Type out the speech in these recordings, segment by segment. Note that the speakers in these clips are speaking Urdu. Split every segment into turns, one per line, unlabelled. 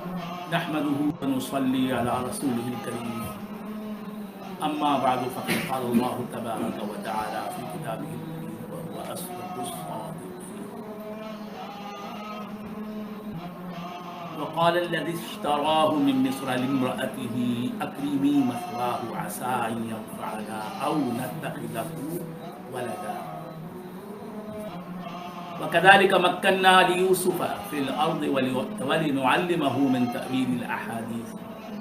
نحمده ونصلي على رسوله الكريم أما بعد فقد قال الله تبارك وتعالى في كتابه المبين وهو أصدق الصادقين وقال الذي اشتراه من مصر لامرأته أكرمي مثواه عسى أن ينفعنا أو نتخذه ولدا وكذلك مكنا ليوسف في الأرض ولنعلمه من تأويل الأحاديث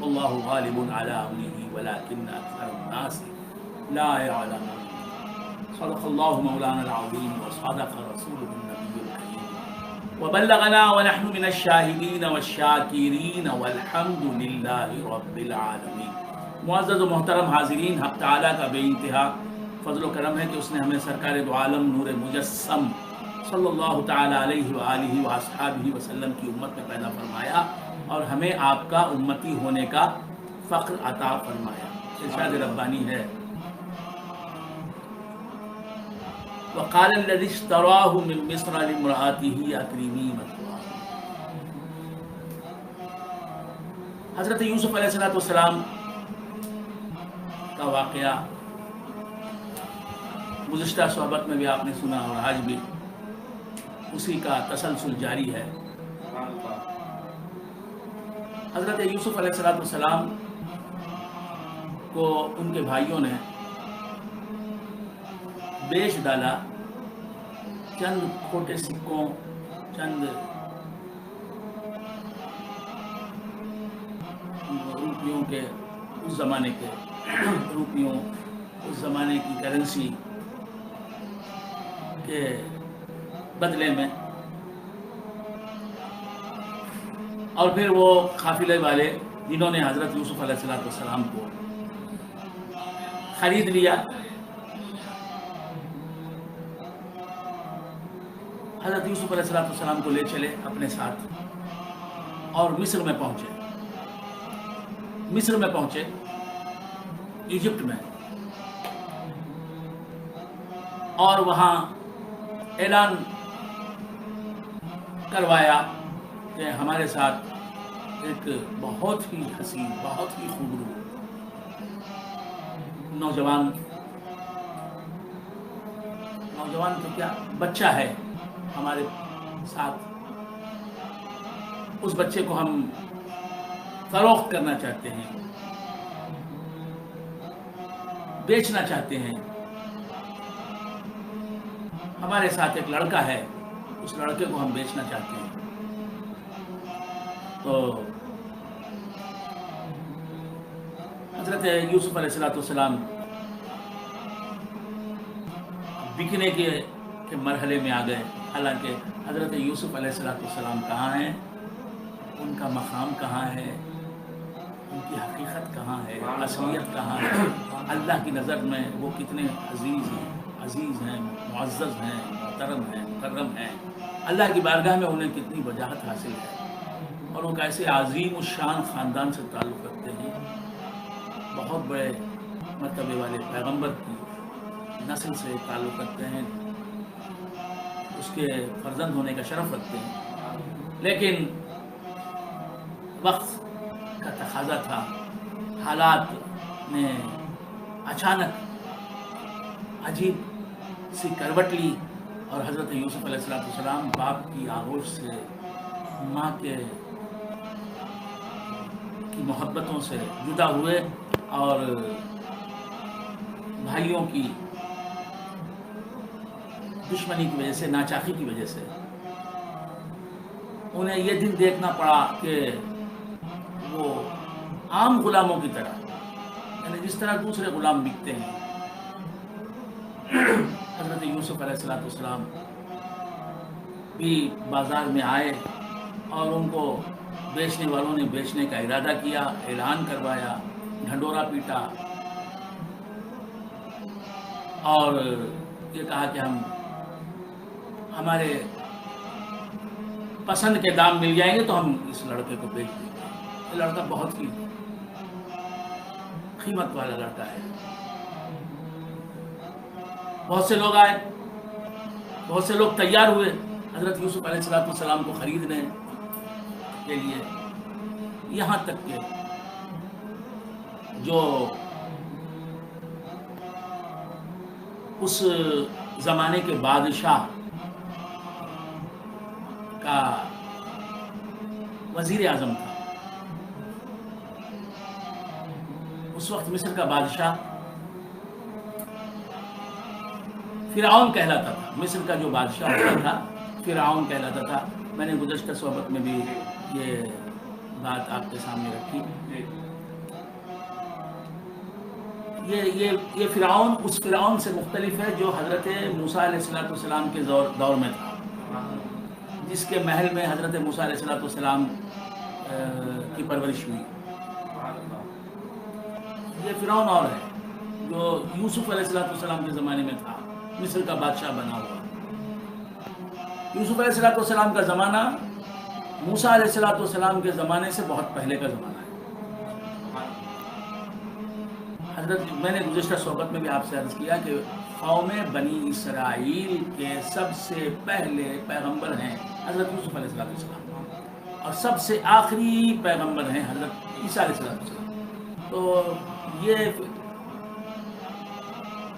والله غالب على أمره ولكن أكثر الناس لا يعلمون صدق الله مولانا العظيم وصدق رسوله النبي الكريم وبلغنا ونحن من الشاهدين والشاكرين والحمد لله رب العالمين. معزز و محترم حاضرین، حق تعالیٰ کا بے انتہا فضل و کرم ہے کہ اس نے ہمیں سرکار دو عالم نور مجسم صلی اللہ تعالیٰ علیہ وآلہ وآصحابہ وسلم کی امت میں پیدا فرمایا اور ہمیں آپ کا امتی ہونے کا فخر عطا فرمایا. ارشاد ربانی ہے وقال الذي اشتراه من مصر لامرأته أكرمي مثواه. حضرت یوسف علیہ السلام کا واقعہ گزشتہ صحبت میں بھی آپ نے سنا اور آج بھی اسی کا تسلسل جاری ہے. حضرت یوسف علیہ السلام کو ان کے بھائیوں نے بیچ ڈالا چند کھوٹے سکوں، چند روپیوں کے، اس زمانے کے روپیوں، اس زمانے کی کرنسی کے بدلے میں، اور پھر وہ قافلے والے جنہوں نے حضرت یوسف علیہ السلام کو خرید لیا، حضرت یوسف علیہ السلام کو لے چلے اپنے ساتھ اور مصر میں پہنچے ایجپٹ میں، اور وہاں اعلان کروایا کہ ہمارے ساتھ ایک بہت ہی حسین، بہت ہی خوبصورت نوجوان تو کیا بچہ ہے ہمارے ساتھ. اس بچے کو ہم فروخت کرنا چاہتے ہیں، بیچنا چاہتے ہیں. ہمارے ساتھ ایک لڑکا ہے، اس لڑکے کو ہم بیچنا چاہتے ہیں. تو حضرت یوسف علیہ السلام بکنے کے مرحلے میں آ گئے. حالانکہ حضرت یوسف علیہ السلام کہاں ہیں، ان کا مقام کہاں ہے، ان کی حقیقت کہاں ہے، اصلیت کہاں ہے، اللہ کی نظر میں وہ کتنے عزیز ہیں، معزز ہیں، محترم ہیں، مکرم ہیں. اللہ کی بارگاہ میں انہیں کتنی وجاہت حاصل ہے، اور وہ کیسے عظیم الشان خاندان سے تعلق رکھتے ہیں، بہت بڑے مرتبے والے پیغمبر کی نسل سے تعلق رکھتے ہیں، اس کے فرزند ہونے کا شرف رکھتے ہیں. لیکن وقت کا تقاضا تھا، حالات نے اچانک عجیب سی کروٹ لی اور حضرت یوسف علیہ السلام باپ کی آغوش سے، ماں کی محبتوں سے جدا ہوئے، اور بھائیوں کی دشمنی کی وجہ سے، ناچاقی کی وجہ سے انہیں یہ دن دیکھنا پڑا کہ وہ عام غلاموں کی طرح، یعنی جس طرح دوسرے غلام بکتے ہیں، حضرت یوسف علیہ السلام بھی بازار میں آئے اور ان کو بیچنے والوں نے بیچنے کا ارادہ کیا، اعلان کروایا، ڈھنڈورا پیٹا اور یہ کہا کہ ہمارے پسند کے دام مل جائیں گے تو ہم اس لڑکے کو بیچ دیں گے. یہ لڑکا بہت ہی قیمت والا لڑکا ہے. بہت سے لوگ آئے، بہت سے لوگ تیار ہوئے حضرت یوسف علیہ السلام کو خریدنے کے لیے. یہاں تک کہ جو اس زمانے کے بادشاہ کا وزیر اعظم تھا، اس وقت مصر کا بادشاہ فرعون کہلاتا تھا. مصر کا جو بادشاہ ہوتا تھا فرعون کہلاتا تھا. میں نے گزشتہ صحبت میں بھی یہ بات آپ کے سامنے رکھی. یہ فرعون اس فرعون سے مختلف ہے جو حضرت موسیٰ علیہ السلام کے دور میں تھا، جس کے محل میں حضرت موسیٰ علیہ السلام کی پرورش ہوئی. یہ فرعون اور ہے جو یوسف علیہ السلام کے زمانے میں تھا، مصر کا بادشاہ بنا ہوا. یوسف علیہ السلام کا زمانہ موسیٰ علیہ السلام کے زمانے سے بہت پہلے کا زمانہ ہے. حضرت میں نے گزشتہ صحبت میں بھی آپ سے عرض کیا کہ قوم بنی اسرائیل کے سب سے پہلے پیغمبر ہیں حضرت یوسف علیہ السلام، اور سب سے آخری پیغمبر ہیں حضرت عیسیٰ علیہ السلام. تو یہ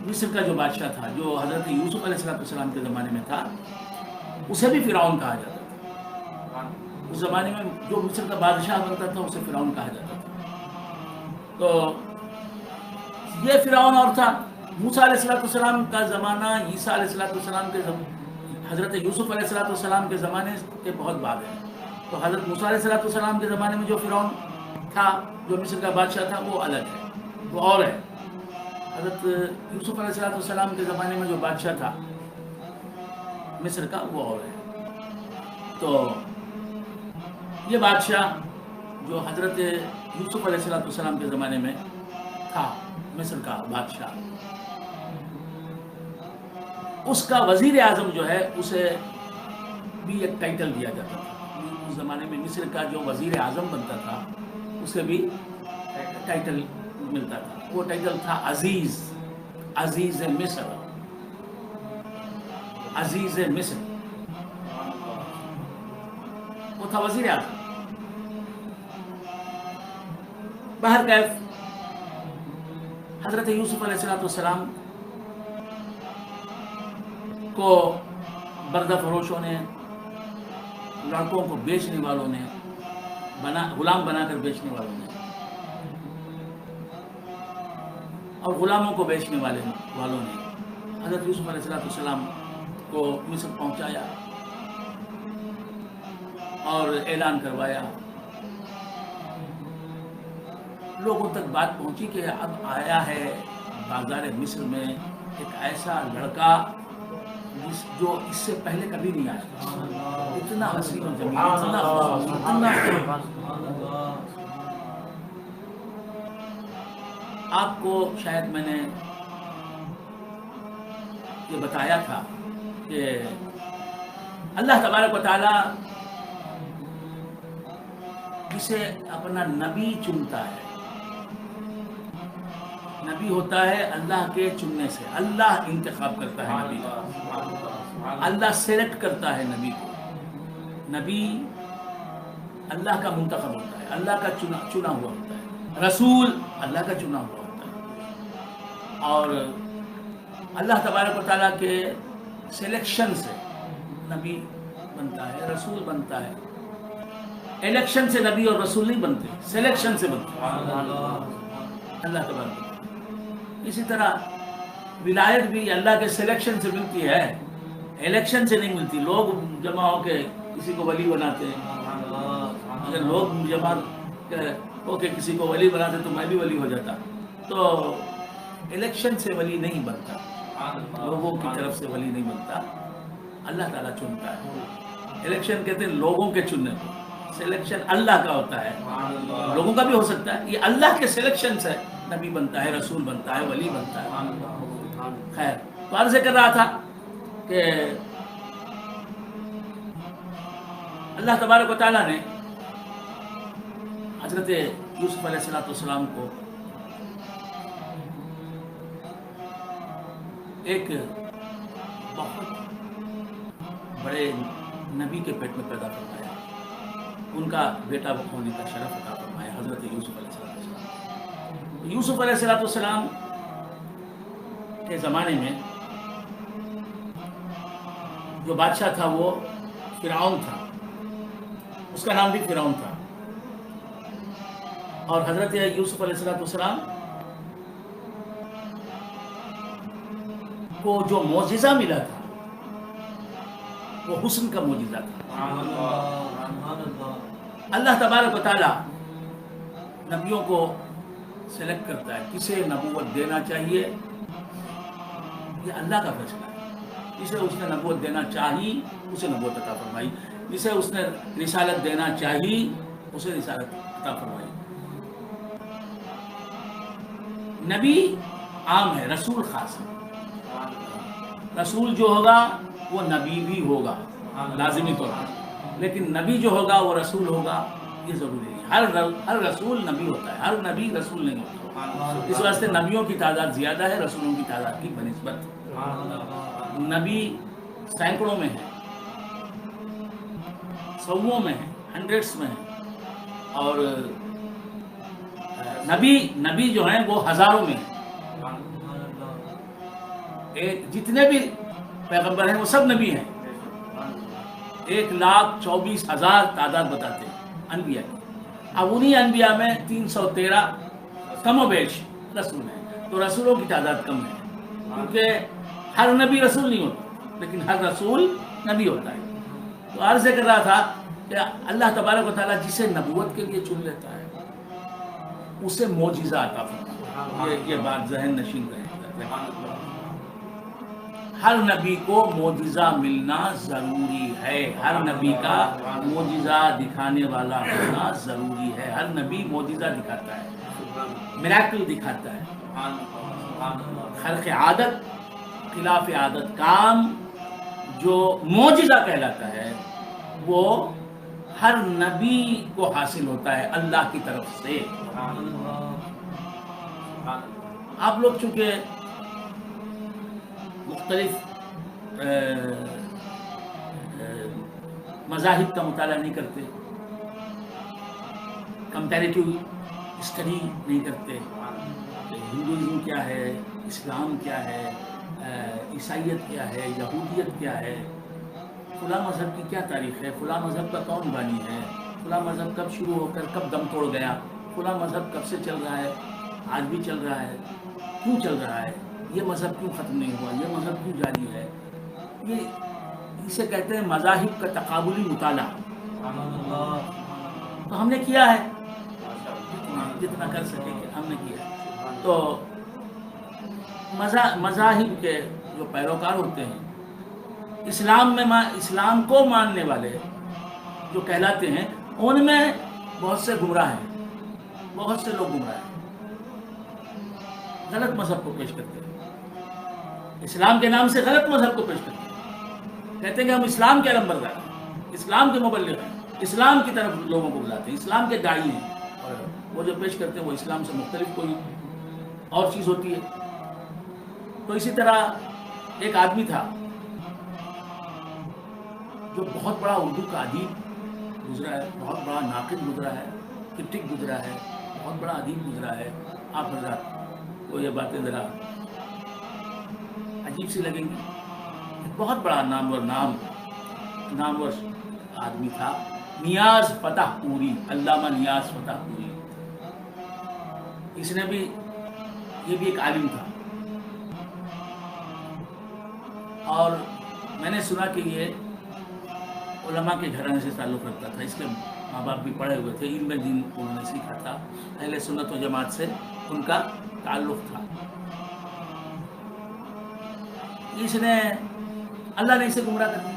مصر کا جو بادشاہ تھا جو حضرت یوسف علیہ السلام کے زمانے میں تھا، اسے بھی فرعون کہا جاتا تھا. اس زمانے میں جو مصر کا بادشاہ بنتا تھا اسے فرعون کہا جاتا تھا. تو یہ فرعون اور تھا. موسیٰ علیہ السلام کا زمانہ عیسیٰ علیہ السلام کے حضرت یوسف علیہ السلام کے زمانے کے بہت بعد ہے. تو حضرت موسیٰ علیہ السلام کے زمانے میں جو فرعون تھا جو مصر کا بادشاہ تھا وہ الگ ہے، وہ اور ہے. حضرت یوسف علیہ السلام کے زمانے میں جو بادشاہ تھا مصر کا وہ اور ہے. تو یہ بادشاہ جو حضرت یوسف علیہ السلام کے زمانے میں تھا مصر کا بادشاہ، اس کا وزیر اعظم جو ہے اسے بھی ایک ٹائٹل دیا جاتا تھا. اس زمانے میں مصر کا جو وزیر اعظم بنتا تھا اسے بھی ٹائٹل ملتا تھا. وہ ٹائٹل تھا عزیز مصر. عزیز مصر وہ تھا وزیر اعظم. بہرکیف حضرت یوسف علیہ السلام کو بردہ فروشوں نے، لڑکوں کو بیچنے والوں نے، غلام بنا کر بیچنے والوں نے اور غلاموں کو بیچنے والوں نے حضرت یوسف علیہ السلام کو مصر پہنچایا اور اعلان کروایا. لوگوں تک بات پہنچی کہ اب آیا ہے بازار مصر میں ایک ایسا لڑکا جو اس سے پہلے کبھی نہیں آیا. اتنا حسین و جمیل، اتنا آپ کو شاید میں نے یہ بتایا تھا کہ اللہ تبارک و تعالی جسے اپنا نبی چنتا ہے، نبی ہوتا ہے اللہ کے چننے سے. اللہ انتخاب کرتا ہے نبی کا، اللہ سلیکٹ کرتا ہے نبی کو. نبی اللہ کا منتخب ہوتا ہے، اللہ کا چنا ہوا ہوتا ہے. رسول اللہ کا چنا ہوا ہوتا ہے. اور اللہ تبارک و تعالیٰ کے سلیکشن سے نبی بنتا ہے، رسول بنتا ہے. الیکشن سے نبی اور رسول نہیں بنتے، سلیکشن سے بنتے اللہ تبارک و تعالیٰ. اسی طرح ولایت بھی اللہ کے سلیکشن سے ملتی ہے، الیکشن سے نہیں ملتی. لوگ جمع ہو کے کسی کو ولی بناتے ہیں. اگر لوگ جمع ہو کے کسی کو ولی بناتے تو میں بھی ولی ہو جاتا. تو الیکشن سے ولی نہیں بنتا، لوگوں کی طرف سے ولی نہیں بنتا. اللہ تعالیٰ چنتا ہے. الیکشن کہتے ہیں لوگوں کے چننے کو، سلیکشن اللہ کا ہوتا ہے. لوگوں کا بھی ہو سکتا ہے، یہ اللہ کے سلیکشن سے نبی بنتا ہے، رسول بنتا ہے، ولی بنتا ہے. خیر، تو عرض کر رہا تھا کہ اللہ تبارک و تعالیٰ نے حضرت یوسف علیہ السلام کو ایک بہت بڑے نبی کے پیٹ میں پیدا کروایا. ان کا بیٹا ہونے کا شرف عطا فرمائے، حضرت یوسف علیہ السلام۔ یوسف علیہ السلام کے زمانے میں جو بادشاہ تھا وہ فرعون تھا، اس کا نام بھی فرعون تھا، اور حضرت یوسف علیہ السلام کو جو معجزہ ملا تھا وہ حسن کا معجزہ تھا۔ اللہ تبارک و تعالی نبیوں کو سلیکٹ کرتا ہے، کسے نبوت دینا چاہیے یہ اللہ کا فیصلہ ہے۔ جسے اس نے نبوت دینا چاہی اسے نبوت عطا فرمائی، جسے اس نے رسالت دینا چاہی اسے رسالت عطا فرمائی۔ نبی عام ہے، رسول خاص ہے۔ رسول جو ہوگا وہ نبی بھی ہوگا لازمی طور پر، لیکن نبی جو ہوگا وہ رسول ہوگا یہ ضروری نہیں۔ ہر رسول نبی ہوتا ہے، ہر نبی رسول نہیں ہوتا۔ اس واسطے نبیوں کی تعداد زیادہ ہے رسولوں کی تعداد کی بنسبت۔ نبی سینکڑوں میں ہے، سووں میں ہے، ہنڈریڈس میں ہے، اور نبی جو ہیں وہ ہزاروں میں ہیں۔ جتنے بھی پیغمبر ہیں وہ سب نبی ہیں۔ 1,24,000 تعداد بتاتے ہیں انبیاء کی۔ اب انہی انبیاء میں 313 کم و بیش رسول ہیں، تو رسولوں کی تعداد کم ہے، کیونکہ ہر نبی رسول نہیں ہوتا، لیکن ہر رسول نبی ہوتا ہے۔ تو عرض کر رہا تھا کہ اللہ تبارک و تعالیٰ جسے نبوت کے لیے چن لیتا ہے اسے معجزہ عطا فرماتا ہے۔ یہ بات ذہن نشین رہے۔ ہر نبی کو معجزہ ملنا ضروری ہے، ہر نبی کا معجزہ دکھانے والا ہونا ضروری ہے۔ ہر نبی معجزہ دکھاتا ہے، میراکل دکھاتا ہے۔ خرق عادت، خلاف عادت کام جو معجزہ کہلاتا ہے وہ ہر نبی کو حاصل ہوتا ہے اللہ کی طرف سے۔ آپ لوگ چونکہ مختلف مذاہب کا مطالعہ نہیں کرتے، کمپیریٹیو اسٹڈی نہیں کرتے، ہندوازم کیا ہے، اسلام کیا ہے، عیسائیت کیا ہے، یہودیت کیا ہے، فلاں مذہب کی کیا تاریخ ہے، فلاں مذہب کا کون بانی ہے، فلاں مذہب کب شروع ہو کر کب دم توڑ گیا، فلاں مذہب کب سے چل رہا ہے، آج بھی چل رہا ہے، کیوں چل رہا ہے، یہ مذہب کیوں ختم نہیں ہوا، یہ مذہب کیوں جاری ہے، یہ اسے کہتے ہیں مذاہب کا تقابلی مطالعہ۔ تو ہم نے کیا ہے جتنا کر سکے کہ ہم نے کیا ہے۔ تو مذاہب کے جو پیروکار ہوتے ہیں، اسلام کو ماننے والے جو کہلاتے ہیں، ان میں بہت سے گمراہ ہیں، بہت سے لوگ گمراہ ہیں، غلط مذہب کو پیش کرتے ہیں، اسلام کے نام سے غلط مذہب کو پیش کرتے ہیں، کہتے ہیں کہ ہم اسلام کے علمبردار ہیں، اسلام کے مبلغ ہیں، اسلام کی طرف لوگوں کو بلاتے ہیں، اسلام کے داعی ہیں، اور وہ جو پیش کرتے ہیں وہ اسلام سے مختلف کوئی اور چیز ہوتی ہے۔ تو اسی طرح ایک آدمی تھا جو بہت بڑا اردو کا ادیب گزرا ہے، بہت بڑا ناقد گزرا ہے، کرٹک گزرا ہے، بہت بڑا ادیب گزرا ہے۔ آپ حضرات کو یہ باتیں ذرا عجیب سی لگیں گی۔ بہت بڑا نامور آدمی تھا، نیاز فتح پوری، علامہ نیاز فتح پوری۔ اس نے بھی، یہ بھی ایک عالم تھا، اور میں نے سنا کہ یہ علماء کے گھرانے سے تعلق رکھتا تھا، اس کے ماں باپ بھی پڑھے ہوئے تھے، علم دین انہوں نے سیکھا تھا، اہل سنت و جماعت سے ان کا تعلق تھا۔ اس نے، اللہ نے اسے گمراہ کر دیا۔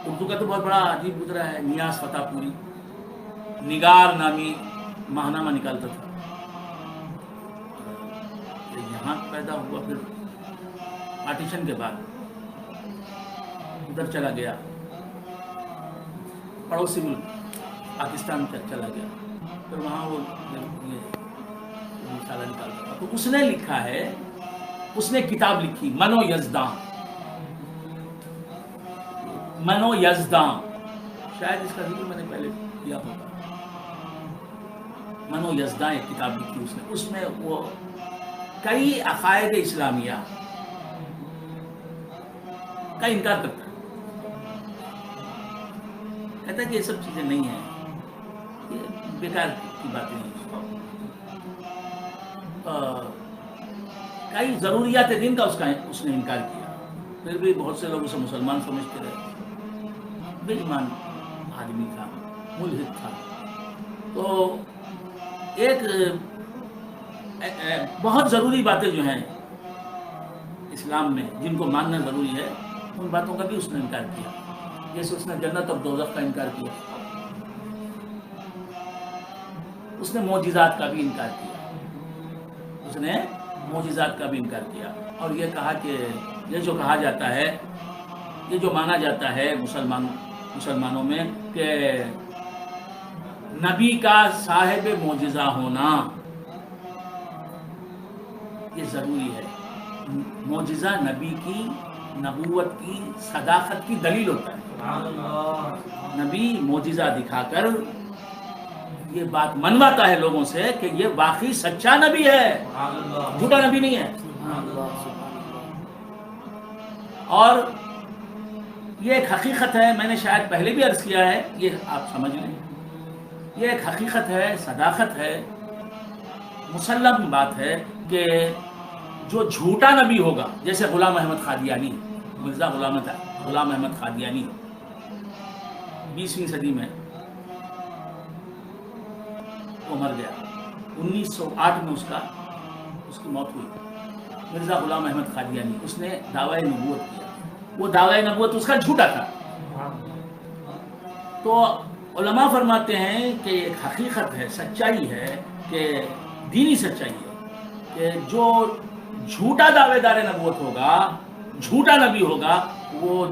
اردو کا تو بہت بڑا عجیب گزرا ہے، نیاز فتح پوری، نگار نامی ماہنامہ نکالتا تھا۔ یہاں پیدا ہوا، پھر پارٹیشن کے بعد ادھر چلا گیا، پڑوسی ملک پاکستان چلا گیا، پھر وہاں وہ رسالہ نکالتا تھا۔ تو اس نے لکھا ہے، اس نے کتاب لکھی من و یزداں، شاید اس کا ذکر میں نے پہلے کیا ہوگا. منو یزداں ایک کتاب لکھی اس میں وہ کئی عقائد اسلامیہ کا انکار کرتا ہے. کہتا ہے کہ یہ سب چیزیں نہیں ہیں, یہ بیکار کی باتیں نہیں. کئی ضروریات دین کا اس نے انکار کیا. پھر بھی بہت سے لوگ اسے مسلمان سمجھتے رہے. بے ایمان آدمی تھا, ملحد تھا. تو ایک بہت ضروری باتیں جو ہیں اسلام میں جن کو ماننا ضروری ہے, ان باتوں کا بھی اس نے انکار کیا. جیسے اس نے جنت اور دوزخ کا انکار کیا, اس نے معجزات کا بھی انکار کیا, اس نے معجزات کا بھی انکار کیا. اور یہ کہا کہ یہ جو کہا جاتا ہے, یہ جو مانا جاتا ہے مسلمانوں میں کہ نبی کا صاحب معجزہ ہونا یہ ضروری ہے. معجزہ نبی کی نبوت کی صداقت کی دلیل ہوتا ہے. نبی معجزہ دکھا کر یہ بات منواتا ہے لوگوں سے کہ یہ واقعی سچا نبی ہے, جھوٹا نبی نہیں ہے. اور یہ ایک حقیقت ہے, میں نے شاید پہلے بھی عرض کیا ہے, یہ آپ سمجھ لیں, یہ ایک حقیقت ہے, صداقت ہے, مسلم بات ہے کہ جو جھوٹا نبی ہوگا, جیسے غلام احمد قادیانی, مرزا غلام احمد قادیانی 20ویں صدی میں وہ مر گیا. 1908 میں اس کی موت ہوئی. مرزا غلام احمد قادیانی, اس نے دعوی نبوت کیا. وہ دعوی نبوت اس کا جھوٹا تھا. تو علماء فرماتے ہیں کہ ایک حقیقت ہے, سچائی ہے, کہ دینی سچائی ہے کہ جو جھوٹا دعوے دار نبوت ہوگا, جھوٹا نبی ہوگا, وہ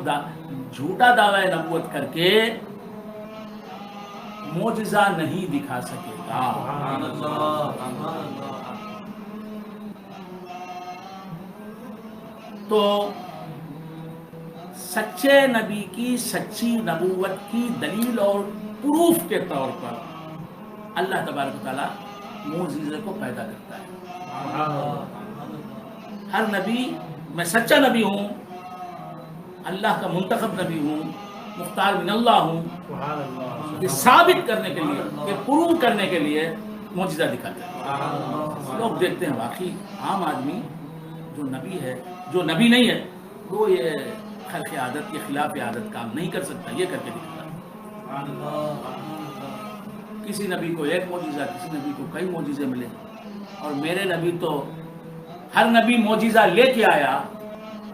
جھوٹا دعوی نبوت کر کے معجزہ نہیں دکھا سکے گا. تو سچے نبی کی سچی نبوت کی دلیل اور پروف کے طور پر اللہ تبارک و تعالیٰ معجزے کو پیدا کرتا ہے. ہر نبی, میں سچا نبی ہوں, اللہ کا منتخب نبی ہوں, مختار من اللہ ہوں, یہ ثابت کرنے کے لیے, یہ پروو کرنے کے لیے معجزہ دکھاتا ہے. لوگ دیکھتے ہیں واقعی عام آدمی جو نبی ہے, جو نبی نہیں ہے, وہ یہ خلق عادت کے خلاف عادت کام نہیں کر سکتا, یہ کر کے دکھاتا ہے. کسی نبی کو ایک معجزہ, کسی نبی کو کئی معجزے ملے. اور میرے نبی تو ہر نبی معجزہ لے کے آیا,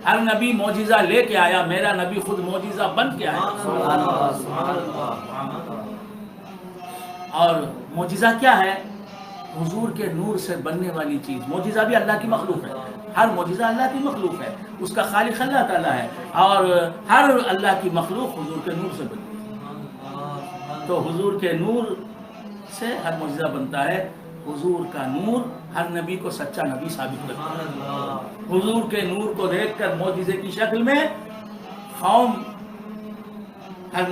ہر نبی معجزہ لے کے آیا, میرا نبی خود معجزہ بن کے آیا. اور معجزہ کیا ہے؟ حضور کے نور سے بننے والی چیز. معجزہ بھی اللہ کی مخلوق ہے, ہر معجزہ اللہ کی مخلوق ہے, اس کا خالق اللہ تعالیٰ ہے, اور ہر اللہ کی مخلوق حضور کے نور سے بنتی ہے. تو حضور کے نور سے ہر معجزہ بنتا ہے. حضور کا نور ہر نبی کو سچا نبی ثابت کرتا ہے. حضور کے نور کو دیکھ کر معجزے کی شکل میں قوم ہر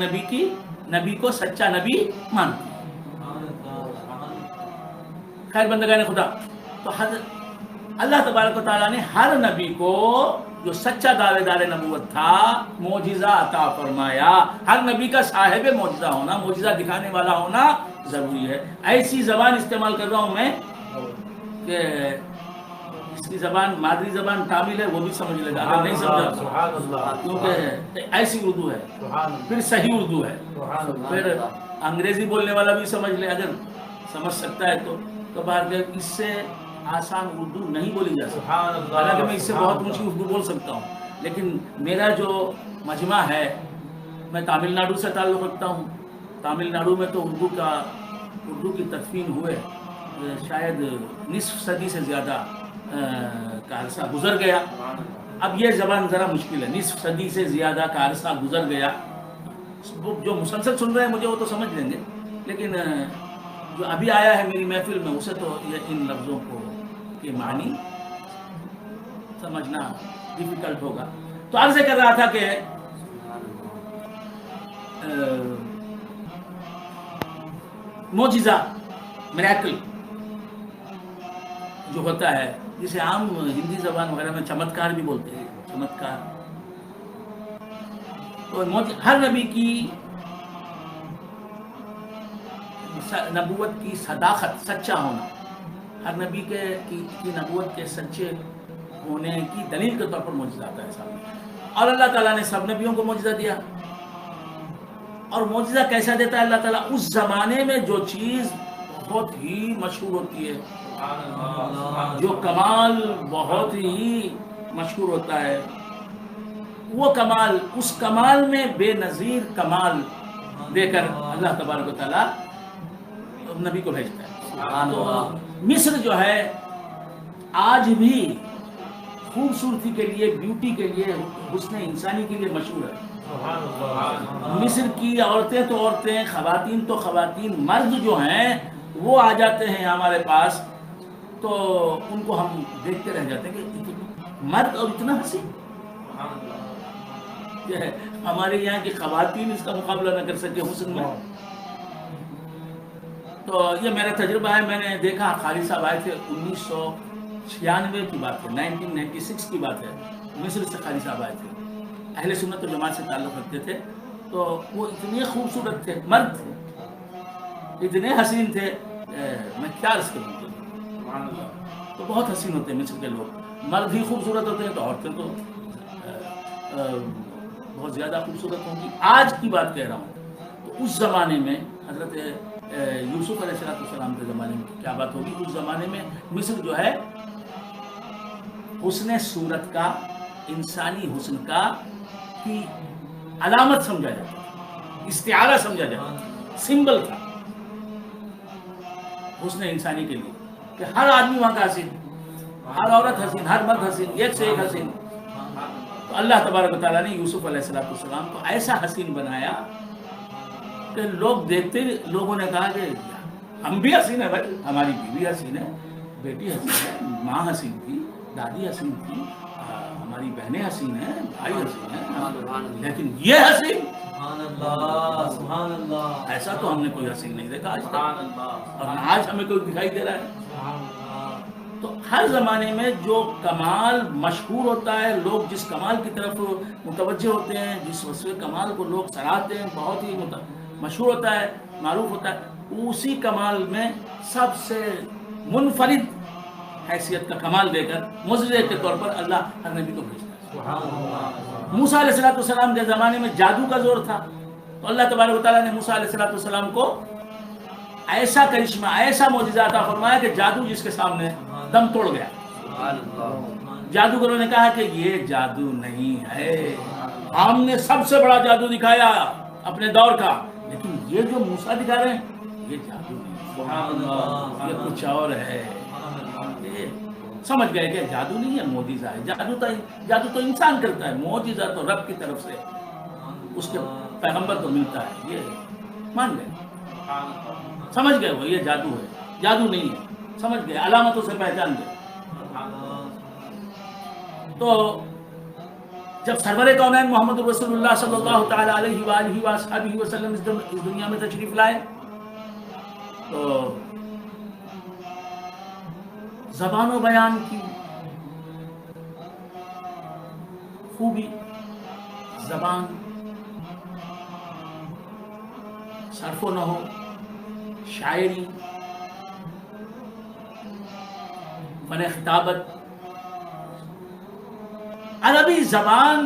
نبی کو سچا نبی مانتی ہے. خیر بندگان خدا, تو اللہ تبارک و تعالیٰ نے ہر نبی کو جو سچا دعوے دار نبوت تھا معجزہ عطا فرمایا. ہر نبی کا صاحب معجزہ ہونا, معجزہ دکھانے والا ہونا ضروری ہے. ایسی زبان استعمال کر رہا ہوں میں کہ اس کی زبان, مادری زبان تامل ہے, وہ بھی سمجھ لے گا. اگر نہیں سمجھا کیونکہ ایسی اردو ہے, پھر صحیح اردو ہے, پھر انگریزی بولنے والا بھی سمجھ لے, اگر سمجھ سکتا ہے تو باہر کے اس سے آسان اردو نہیں بولی جا سکتی. حالانکہ میں اس سے بہت اونچی اردو بول سکتا ہوں, لیکن میرا جو مجمع ہے, میں تامل ناڈو سے تعلق رکھتا ہوں. تامل ناڈو میں تو اردو کی تدفین ہوئے شاید نصف صدی سے زیادہ کا عرصہ گزر گیا. اب یہ زبان ذرا مشکل ہے, نصف صدی سے زیادہ کا عرصہ گزر گیا. جو مسلسل سن رہے ہیں مجھے وہ تو سمجھ لیں گے, لیکن جو ابھی آیا ہے میری محفل میں اسے تو ان لفظوں کو کے معنی سمجھنا ڈیفیکلٹ ہوگا. تو عرض کر رہا تھا کہ معجزہ میریکل جو ہوتا ہے، جسے عام ہندی زبان وغیرہ میں چمتکار بھی بولتے ہیں، چمتکار. تو ہر نبی کی نبوت کی صداقت، سچا ہونا، ہر نبی کی نبوت کے سچے ہونے کی دلیل کے طور پر معجزہ آتا ہے سامنے. اور اللہ تعالیٰ نے سب نبیوں کو معجزہ دیا. اور معجزہ کیسا دیتا ہے اللہ تعالیٰ؟ اس زمانے میں جو چیز بہت ہی مشہور ہوتی ہے، جو کمال بہت ہی مشہور ہوتا ہے، وہ کمال، اس کمال میں بے نظیر کمال دے کر اللہ تبارک و تعالیٰ نبی کو بھیجتا ہے. تو مصر جو ہے آج بھی خوبصورتی کے لیے، بیوٹی کے لیے، حسن انسانی کے لیے مشہور ہے. مصر کی عورتیں تو عورتیں، خواتین تو خواتین، مرد جو ہیں وہ آ جاتے ہیں ہمارے پاس تو ان کو ہم دیکھتے رہ جاتے ہیں کہ مرد اور اتنا حسین. ہمارے یہاں کی خواتین اس کا مقابلہ نہ کر سکے حسن میں. تو یہ میرا تجربہ ہے. میں نے دیکھا خالد صاحب آئے تھے 1996 کی بات ہے، 1996 کی بات ہے. مصر سے خالد صاحب آئے تھے، اہل سنت و جماعت سے تعلق رکھتے تھے. تو وہ اتنے خوبصورت تھے، مرد تھے، اتنے حسین تھے، میں کیا عرض کروں. تو بہت حسین ہوتے ہیں مصر کے لوگ. مرد ہی خوبصورت ہوتے ہیں تو عورتیں تو بہت زیادہ خوبصورت ہوں گی. آج کی بات کہہ رہا ہوں. تو اس زمانے میں حضرت یوسف علیہ السلام کے زمانے میں کیا بات ہوگی. اس زمانے میں مصر جو ہے حسن صورت کا، انسانی حسن کا کی علامت سمجھا جاتا، استعارہ سمجھا جاتا، سمبل تھا حسن انسانی کے لیے کہ ہر آدمی وہاں کا حسین، ہر عورت حسین، ہر مرد حسین، ایک سے ایک حسین. تو اللہ تبارک و تعالیٰ نے یوسف علیہ السلام کو ایسا حسین بنایا کہ لوگ دیکھتے، لوگوں نے کہا کہ ہم بھی حسین ہیں بھائی، ہماری بیوی حسین ہے، بیٹی حسین ہے، ماں حسین تھی، دادی حسین تھی، ہماری بہنیں حسین ہیں، بھائی حسین ہیں، لیکن یہ حسین،
سبحان اللہ،
ایسا تو ہم نے کوئی حسین نہیں دیکھا آج تک، اور آج ہمیں کوئی دکھائی دے رہا ہے. تو ہر زمانے میں جو کمال مشہور ہوتا ہے، لوگ جس کمال کی طرف متوجہ ہوتے ہیں، جس وصف کمال کو لوگ سراہتے ہیں، بہت ہی مشہور ہوتا ہے، معروف ہوتا ہے، اسی کمال میں سب سے منفرد حیثیت کا کمال دے کر معجزے کے طور پر اللہ ہر نبی کو بھیجتا ہے. موسیٰ علیہ السلام کے زمانے میں جادو کا زور تھا، تو اللہ تبارک و تعالیٰ نے موسیٰ علیہ السلام کو ایسا کرشمہ، ایسا معجزہ عطا فرمایا کہ جادو جس کے سامنے دم توڑ گیا. جادوگروں نے کہا کہ یہ جادو نہیں ہے، ہم نے سب سے بڑا جادو دکھایا اپنے دور کا، لیکن یہ جو موسیٰ دکھا رہے ہیں یہ جادو نہیں، یہ کچھ اور ہے. سمجھ گئے کہ جادو نہیں ہے، معجزہ ہے. جادو تو انسان کرتا ہے، معجزہ تو رب کی طرف سے اس کے پیغمبر کو ملتا ہے. یہ مان گئے، سمجھ گئے وہ یہ جادو ہے، جادو نہیں ہے، سمجھ گئے، علامتوں سے پہچان گئے. تو جب سرور کونین محمد رسول اللہ صلی اللہ تعالی علیہ وآلہ وآصحابہ وسلم اس دنیا میں تشریف لائے تو زبان و بیان کی خوبی، زبان، صرف و نحو، شاعری، فن خطابت، عربی زبان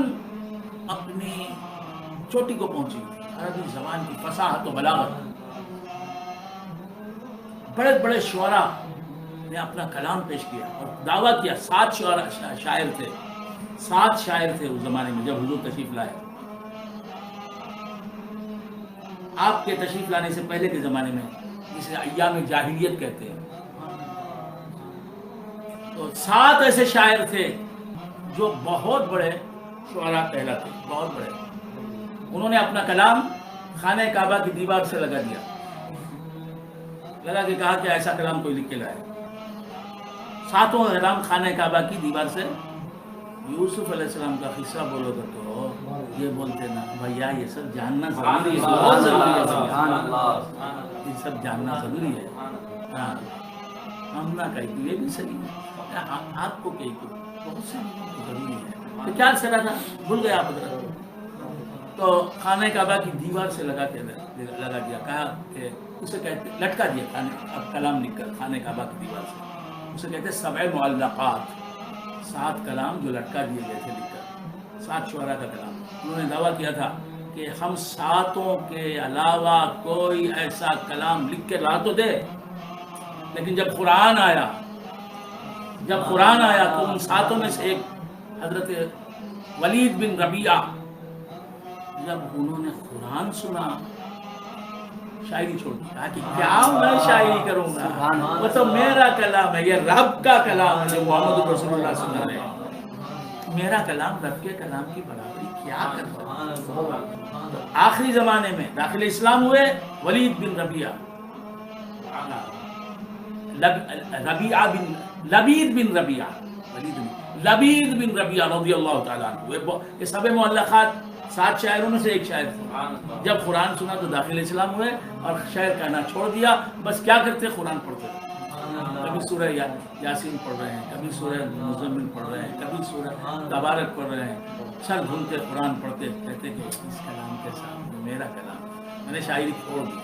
اپنی چوٹی کو پہنچی. عربی زبان کی فصاحت و بلاغت، بڑے بڑے شعراء نے اپنا کلام پیش کیا اور دعویٰ کیا. 7 شاعر تھے، 7 شاعر تھے اس زمانے میں جب حضور تشریف لائے. آپ کے تشریف لانے سے پہلے کے زمانے میں، جسے ایام جاہلیت کہتے ہیں، تو 7 ایسے شاعر تھے جو بہت بڑے شعراء کہلاتے، بہت بڑے. انہوں نے اپنا کلام خانہ کعبہ کی دیوار سے لگا دیا، لگا کے کہا کہ ایسا کلام کوئی لکھ کے لائے. 7 کلام خانہ کعبہ کی دیوار سے. یوسف علیہ السلام کا قصہ بولو گے تو یہ بولتے نا بھیا یہ سب جاننا ضروری ہے، بہت ضروری ہے بھیا، یہ سب جاننا ضروری ہے. ہاں ہم نہ کہیں کہ یہ بھی صحیح ہے، آپ کو کہیں کہ بہت سے ضروری ہے. تو کیا چلا تھا بھول گیا آپ حضرت. تو خانہ کعبہ کی دیوار سے لگا دیا، کہا کہ اسے کہتے لٹکا دیا اب کلام لکھ کر خانہ کعبہ کی دیوار سے. اسے کہتے 7 معلقات، 7 کلام جو لٹکا دیے گئے تھے لکھ کر، 7 شعراء کا کلام. انہوں نے دعویٰ کیا تھا کہ ہم 7 کے علاوہ کوئی ایسا کلام لکھ کے لا تو دے. لیکن جب قرآن آیا تو ان 7 میں سے ایک حضرت ولید بن ربیعہ، جب انہوں نے قرآن سنا شاعری چھوڑ دی. کہا کہ کیا میں شاعری کروں گا، وہ تو میرا کلام ہے، یہ رب کا کلام ہے جو محمد رسول اللہ سنا رہے ہیں. میرا کلام رب کے کلام کی برابری کیا کرتا ہے. آخری زمانے میں داخل اسلام ہوئے ولید بن ربیعہ، لبید بن ربیعہ رضی اللہ تعالیٰ عنہ. یہ سب معلقات 7 شاعروں میں سے ایک شاعر تھے. جب قرآن سنا تو داخل اسلام ہوئے اور شاعر کہنا چھوڑ دیا. بس کیا کرتے، قرآن پڑھتے، کبھی سورہ یاسین پڑھ رہے ہیں، کبھی سورہ مزمل پڑھ رہے ہیں، کبھی سورہ تبارک پڑھ رہے ہیں. سر گھومتے قرآن پڑھتے، کہتے کہ اس کلام کے سامنے میرا کلام، میں نے شاعری چھوڑ دی.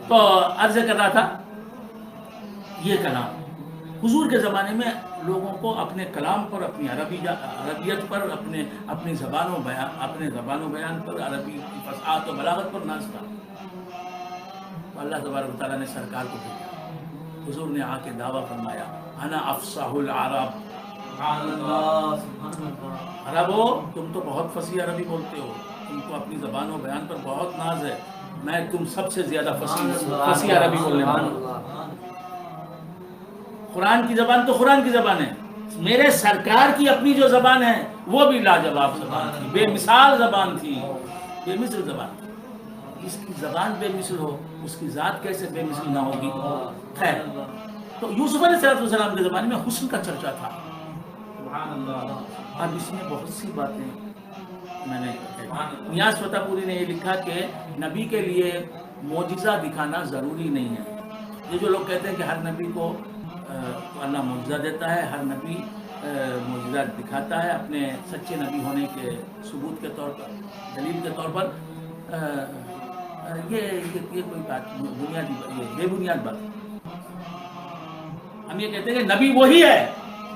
تو عرض کر رہا تھا یہ کلام حضور کے زمانے میں لوگوں کو اپنے کلام پر، اپنی عربیت پر، اپنی زبان و بیان پر، عربی کی فصاحت و بلاغت پر ناز تھا. تو اللہ تبارک و تعالیٰ نے سرکار کو بھیجا. حضور نے آ کے دعویٰ فرمایا انا افصح العرب. عربو تم تو بہت فصیح عربی بولتے ہو، تم کو اپنی زبان و بیان پر بہت ناز ہے، میں تم سب سے زیادہ فصیح عربی بولنے والا ہوں. قرآن کی زبان تو قرآن کی زبان ہے، میرے سرکار کی اپنی جو زبان ہے وہ بھی لاجواب زبان تھی، بے مثال زبان تھی، بے مثل زبان تھی. اس کی زبان بے مثل ہو، اس کی ذات کیسے بے مثل نہ ہوگی. خیر، تو یوسف علیہ السلام کے زمانے میں حسن کا چرچا تھا. اب اس میں بہت سی باتیں میں نے نیاز فتح پوری نے یہ لکھا کہ نبی کے لیے معجزہ دکھانا ضروری نہیں ہے. یہ جو لوگ کہتے ہیں کہ ہر نبی کو اللہ معجزہ دیتا ہے، ہر نبی معجزہ دکھاتا ہے اپنے سچے نبی ہونے کے ثبوت کے طور پر، دلیل کے طور پر، یہ کوئی بات بے بنیاد بات ہے. ہم یہ کہتے ہیں کہ نبی وہی ہے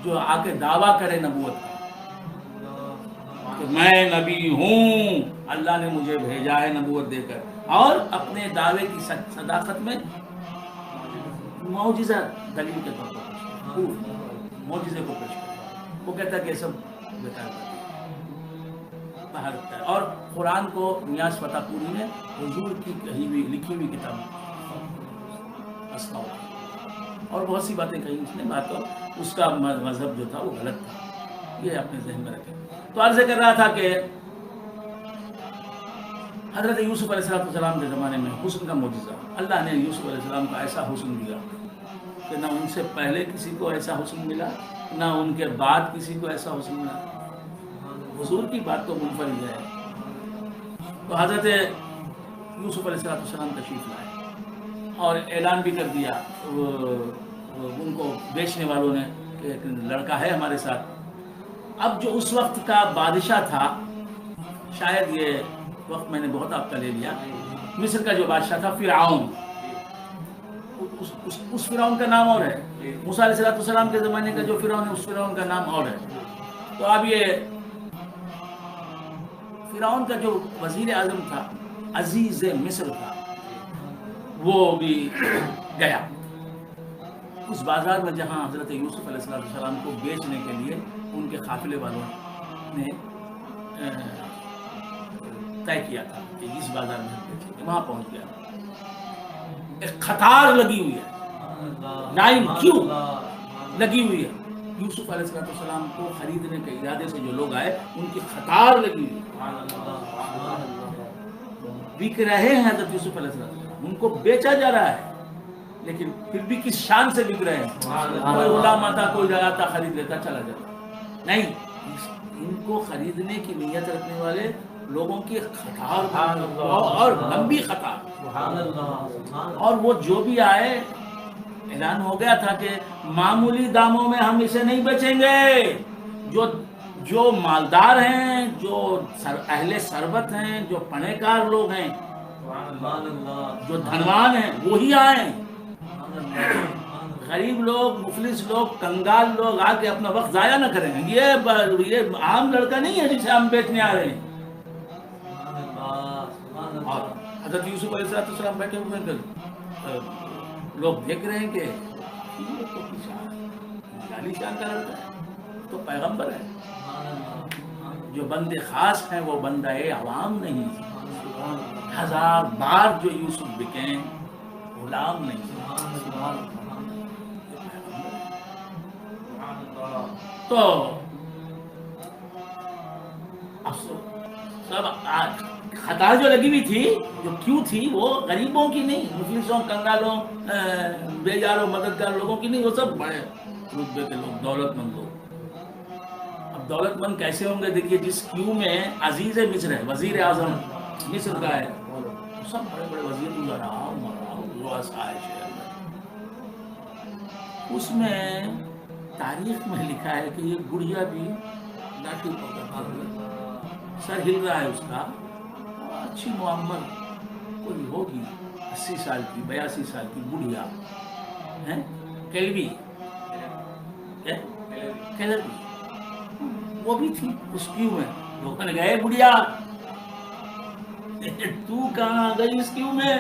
جو آ کے دعویٰ کرے نبوت کا کہ میں نبی ہوں، اللہ نے مجھے بھیجا ہے نبوت دے کر، اور اپنے دعوے کی صداقت میں معجزہ دلیل کے طور پر معجزے کو پیش کرتا. وہ کہتا ہے کہ یہ سب بیکار باہر رکھتا ہے. اور قرآن کو نیاز فتح پوری نے حضور کی لکھی ہوئی کتاب اسماء اور بہت سی باتیں کہیں اس نے بات، اور اس کا مذہب جو تھا وہ غلط تھا، یہ اپنے ذہن میں رکھیں. تو عرض کر رہا تھا کہ حضرت یوسف علیہ السلام کے زمانے میں حسن کا معجزہ، اللہ نے یوسف علیہ السلام کو ایسا حسن دیا کہ نہ ان سے پہلے کسی کو ایسا حسن ملا، نہ ان کے بعد کسی کو ایسا حسن ملا. حضور کی بات تو منفرد ہے. تو حضرت یوسف علیہ السلام تشریف لائے اور اعلان بھی کر دیا ان کو بیچنے والوں نے کہ ایک لڑکا ہے ہمارے ساتھ. اب جو اس وقت کا بادشاہ تھا، شاید یہ وقت میں نے بہت آپ کا لے لیا، مصر کا جو بادشاہ تھا فرعون، اس فرعون کا نام اور ہے. موسیٰ علیہ السلام کے زمانے کا جو فرعون ہے اس فرعون کا نام اور ہے. تو اب یہ فرعون کا جو وزیر اعظم تھا، عزیز مصر تھا، وہ بھی گیا اس بازار میں جہاں حضرت یوسف علیہ السلام کو بیچنے کے لیے ان کے قافلے والوں نے طے کیا تھا کہ اس بازار میں بیچیں گے. وہاں پہنچ گیا، ایک قطار لگی ہوئی ہے، لائن کیوں لگی ہوئی ہے. یوسف علیہ السلام کو خریدنے کے ارادے سے جو لوگ آئے ان کی قطار لگی ہوئی ہے، بک رہے ہیں حضرت یوسف علیہ السلام، ان کو بیچا جا رہا ہے، لیکن پھر بھی کس شان سے بک رہے ہیں. کوئی غلام آتا، کوئی آتا، خرید لیتا، چلا جاتا. نہیں، ان کو خریدنے کی نیت رکھنے والے لوگوں کی قطار اور لمبی قطار، اور وہ جو بھی آئے اعلان ہو گیا تھا کہ معمولی داموں میں ہم اسے نہیں بیچیں گے. جو مالدار ہیں، جو اہل ثروت ہیں، جو پڑھے کار لوگ ہیں، جو دھنوان ہیں وہی آئیں. غریب لوگ، مفلس لوگ، کنگال لوگ آ کے اپنا وقت ضائع نہ کریں. یہ عام لڑکا نہیں ہے جسے ہم بیچنے آ رہے ہیں. اور حضرت یوسف علیہ السلام بیٹھے ہوئے ہیں، لوگ دیکھ رہے ہیں کہ یہ تو عالی شان کا لڑکا ہے، تو پیغمبر ہے. جو بندے خاص ہیں وہ بندہ عوام نہیں. 1000 بار جو یوسف بکیں غلام نہیں. تو سب خطا جو لگی ہوئی تھی، جو کیوں تھی، وہ غریبوں کی نہیں، مفلسوں، کنگالوں، بے یاروں، مددگار لوگوں کی نہیں، وہ سب بڑے رتبے کے لوگ، دولت مند لوگ. اب دولت مند کیسے ہوں گے؟ دیکھیے جس کیوں میں عزیز مصر ہے، وزیر اعظم مصر کا ہے، سب بڑے بڑے وزیر شہر میں. اس میں تاریخ میں لکھا ہے کہ یہ بڑھیا بھی لاٹھی پکڑ سر ہل رہا ہے اس کا. اچھی معمر کوئی ہوگی 80 سال کی، 82 سال کی بڑھیا ہے، کیلوی وہ بھی تھی اس کیوں میں. لوگوں نے گئے بڑھیا تو کہاں گئی اس کیوں میں؟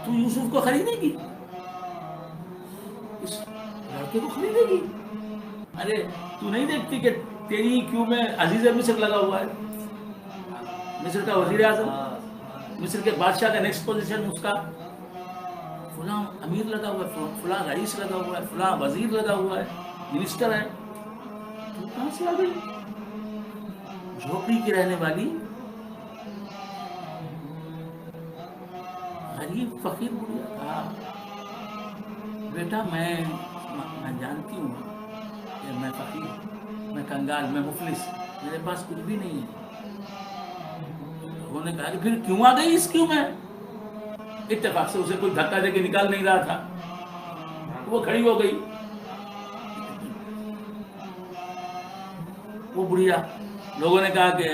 تو یوسف کو خریدے گی، اس لڑکے کو خریدے گی؟ ارے تو نہیں دیکھتی کہ تیری کیوں میں عزیز مصر لگا ہوا ہے، مصر کا وزیر اعظم، مصر کے بادشاہ کا نیکسٹ پوزیشن اس کا فلاں امیر لگا ہوا ہے، فلاں رئیس لگا ہوا ہے، فلاں وزیر لگا ہوا ہے، منسٹر ہے. تو کہاں سے آ گئی جھوپڑی کی رہنے والی غریب فقیر بڑھیا؟ کہا بیٹا میں جانتی ہوں کہ میں فقیر، میں کنگال، میں مفلس، میرے پاس کچھ بھی نہیں ہے. لوگوں نے کہا کہ پھر کیوں آ گئی اس کیوں میں؟ اتفاق سے اسے کوئی دھکا دے کے نکال نہیں رہا تھا، وہ کھڑی ہو گئی. وہ بڑھیا، لوگوں نے کہا کہ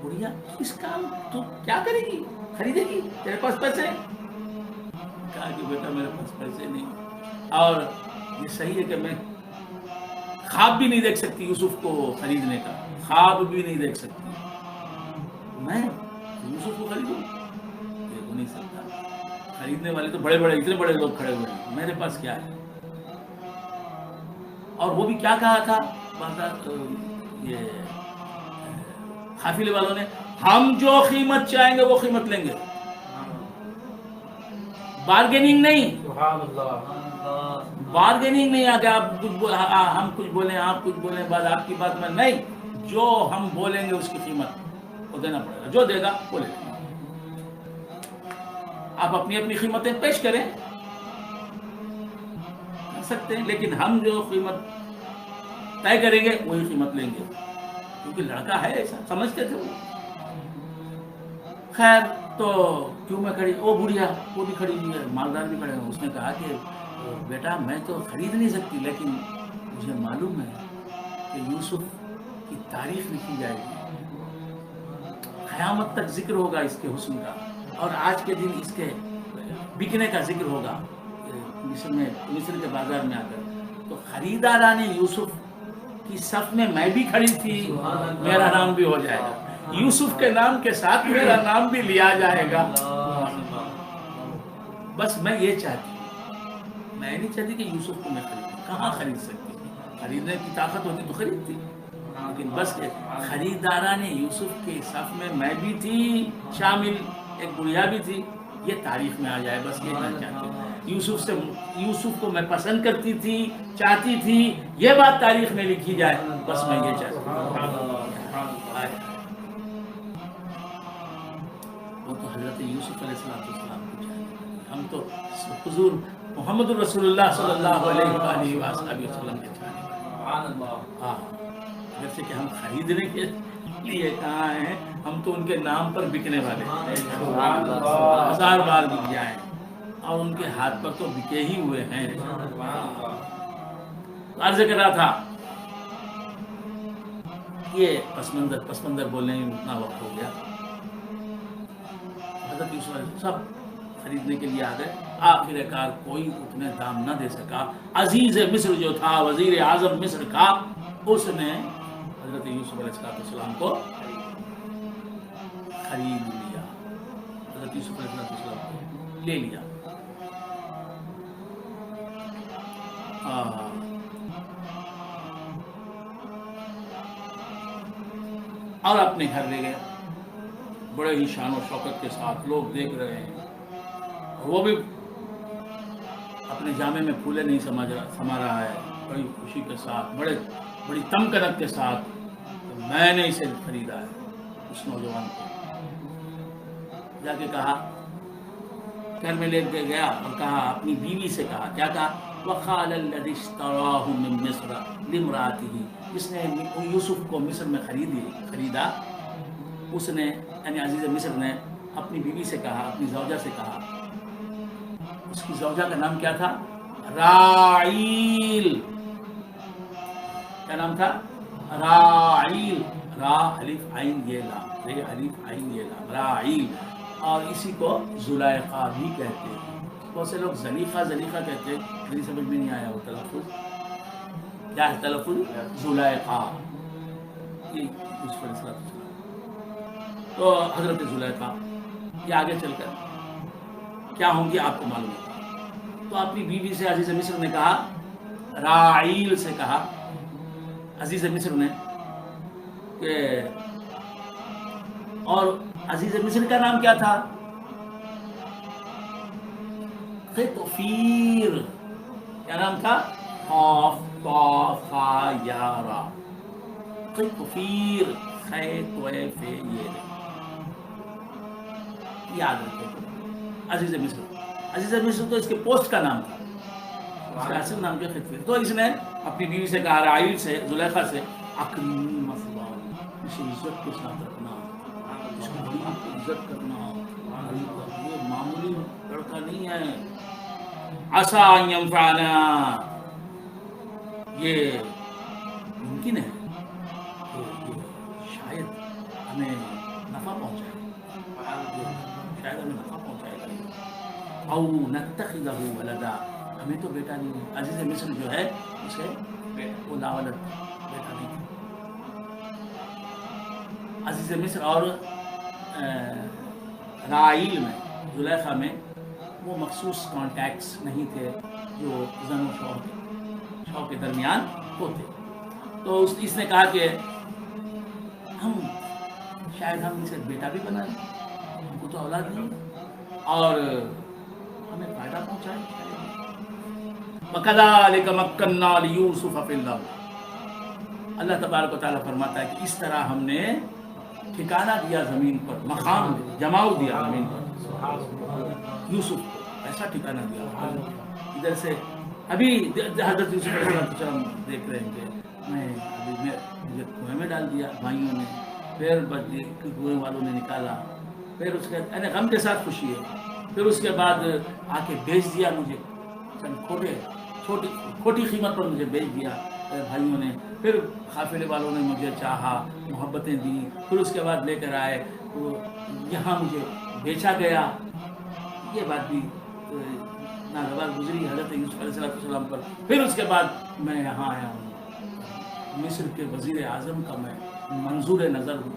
بڑھیا اس کام تو کیا کرے گی، خریدے گی، تیرے پاس پیسے؟ کہا کہ بیٹا میرے پاس پیسے نہیں، اور یہ صحیح ہے کہ میں خواب بھی نہیں دیکھ سکتی یوسف کو خریدنے کا، خواب بھی نہیں دیکھ سکتی. میں یوسف کو خریدوں؟ یہ ہو نہیں سکتا. خریدنے والے تو بڑے بڑے، اتنے بڑے لوگ کھڑے ہوئے ہیں، میرے پاس کیا ہے؟ اور وہ بھی کیا کہا تھا یہ قافلے والوں نے؟ ہم جو قیمت چاہیں گے وہ قیمت لیں گے، بارگیننگ نہیں. بارگیننگ نہیں آگے آپ ہم کچھ بولیں، آپ کچھ بولیں، بعد آپ کی بات میں نہیں. جو ہم بولیں گے اس کی قیمت وہ دینا پڑے گا، جو دے گا وہ لے گا. آپ اپنی اپنی قیمتیں پیش کریں کر سکتے ہیں، لیکن ہم جو قیمت طے کریں گے وہی قیمت لیں گے، کیونکہ لڑکا ہے ایسا سمجھتے تھے وہ. خیر تو کیوں میں کھڑی، وہ بڑھیا وہ بھی کھڑی ہوئی ہے، مالدار بھی کھڑے ہیں. اس نے کہا کہ بیٹا میں تو خرید نہیں سکتی، لیکن مجھے معلوم ہے کہ یوسف کی تاریخ لکھی جائے گی، قیامت تک ذکر ہوگا اس کے حسن کا، اور آج کے دن اس کے بکنے کا ذکر ہوگا مصر کے بازار میں آ کر. تو خریداران یوسف کی صف میں میں بھی کھڑی تھی، میرا نام بھی ہو جائے گا، یوسف کے نام کے ساتھ میرا نام بھی لیا جائے گا. بس میں یہ چاہتی ہوں، میں نہیں چاہتی کہ یوسف کو میں خریدوں. کہاں خرید سکتی؟ خریدنے کی طاقت ہوتی تو خریدتی، لیکن بس خریداران یوسف کے صف میں میں بھی تھی شامل، ایک بڑھیا بھی تھی. یہ تاریخ میں آ جائے، بس یہ میں چاہتی ہوں. یوسف کو میں پسند کرتی تھی، چاہتی تھی، یہ بات تاریخ میں لکھی جائے، بس میں یہ چاہتی ہوں. وہ تو حضرت یوسف علیہ السلام کو چاہتے، ہم تو حضور محمد رسول اللہ صلی اللہ علیہ وآلہ وسلم کے چاہتے ہیں. جیسے کہ ہم خریدنے کے لیے کہاں ہیں، ہم تو ان کے نام پر بکنے والے ہیں، 1000 بار بک جائیں اور ان کے ہاتھ پر تو بکے ہی ہوئے ہیں۔ عرض کر رہا تھا یہ پس منظر بولنے میں اتنا وقت ہو گیا، حضرت یوسف علیہ السلام سب خریدنے کے لیے آ گئے، آخر کار کوئی اتنے دام نہ دے سکا۔ عزیز مصر جو تھا، وزیر اعظم مصر کا، اس نے حضرت یوسف علیہ السلام کو خرید لیا، حضرت یوسف علیہ السلام کو لے لیا۔ اور اپنے گھر لے گیا، بڑے ہی شان و شوکت کے ساتھ، لوگ دیکھ رہے ہیں، اور وہ بھی اپنے جامے میں پھولے نہیں سما رہا ہے، بڑی خوشی کے ساتھ، بڑی تمکنت کے ساتھ، میں نے اسے خریدا ہے۔ اس نوجوان کو جا کے کہا، گھر میں لے کے گیا اور کہا، اپنی بیوی سے کہا، کیا کہا؟ وَقَالَ الَّذِي اشْتَرَاهُ مِن مِصْرَ لِامْرَأَتِهِ، جس نے یوسف کو مصر میں خریدا، اس نے یعنی عزیز مصر نے اپنی بیوی سے کہا، اپنی زوجہ سے کہا، اس کی زوجہ کا نام کیا تھا؟ راعیل۔ کیا نام تھا؟ راعیل، را الف عین یہ لام، رے الف عین یہ لام، راعیل۔ اور اسی کو زلیخا بھی کہتے ہیں، بہت سے لوگ زلیخا کہتے ہیں، میری سمجھ میں نہیں آیا وہ تلفظ کیا ہے، تلفظ زلیخا۔ یہ یوسف علیہ السلام تو حضرت زلیخا یہ آگے چل کر کیا ہوں گی آپ کو معلوم ہے۔ تو اپنی بیوی سے عزیز مصر نے کہا، راعیل سے کہا عزیز مصر نے کہ، اور عزیز مصر کا نام کیا تھا؟ قطفیر۔ کیا نام تھا؟ قاف طا فا یا را، قطفیر، خے توے فے یہ رے، یاد رکھے۔ عزیز مصر تو اس کے پوسٹ کا نام تھا، اس کا اصل نام کیا؟ قطفیر۔ تو اس نے اپنی بیوی سے کہا، راعیل سے، زلیخا سے، اکرمی مثواه، اسے عزت کے ساتھ رکھنا، اس کی بڑی عزت کرنا، یہ معمولی لڑکا نہیں ہے۔ عسیٰ ان ینفعنا، یہ ممکن ہے کہ شاید ہمیں نفع پہنچائے، او نتخذہ ولدا، ہمیں تو بیٹا نہیں ہے۔ عزیز مصر جو ہے اسے وہ لاولد بیٹا نہیں ہے۔ عزیز مصر اور راعیل میں، زلیخا میں وہ مخصوص کانٹیکٹس نہیں تھے جو زن و شوہر کے درمیان ہوتے۔ تو اس نے کہا کہ شاید ہم اسے بیٹا بھی بنا لیں، ہم کو تو اولاد نہیں اور ہمیں فائدہ پہنچائے۔ وَكَذَلِكَ مَكَّنَّا لِيُوسُفَ فِي الْأَرْضِ، اللہ تبارک و تعالیٰ فرماتا ہے کہ اس طرح ہم نے ٹھکانہ دیا زمین پر، مقام جماؤ دیا زمین پر یوسف کو، ایسا ٹھکانہ دیا۔ ادھر سے ابھی حضرت یوسف علیہ السلام دیکھ رہے ہیں کہ مجھے کنویں میں ڈال دیا بھائیوں نے، پھر کنویں والوں نے نکالا، پھر اس کے غم کے ساتھ خوشی ہے، پھر اس کے بعد آ کے بیچ دیا مجھے، چھوٹی قیمت پر مجھے بیچ دیا بھائیوں نے، پھر قافلے والوں نے مجھے چاہا، محبتیں دی، پھر اس کے بعد لے کر آئے، تو یہاں مجھے بیچا گیا۔ یہ بات بھی ناگوار گزری حضرت یوسف علیہ السلام پر۔ پھر اس کے بعد میں یہاں آیا ہوں، مصر کے وزیر اعظم کا میں منظور نظر ہوں۔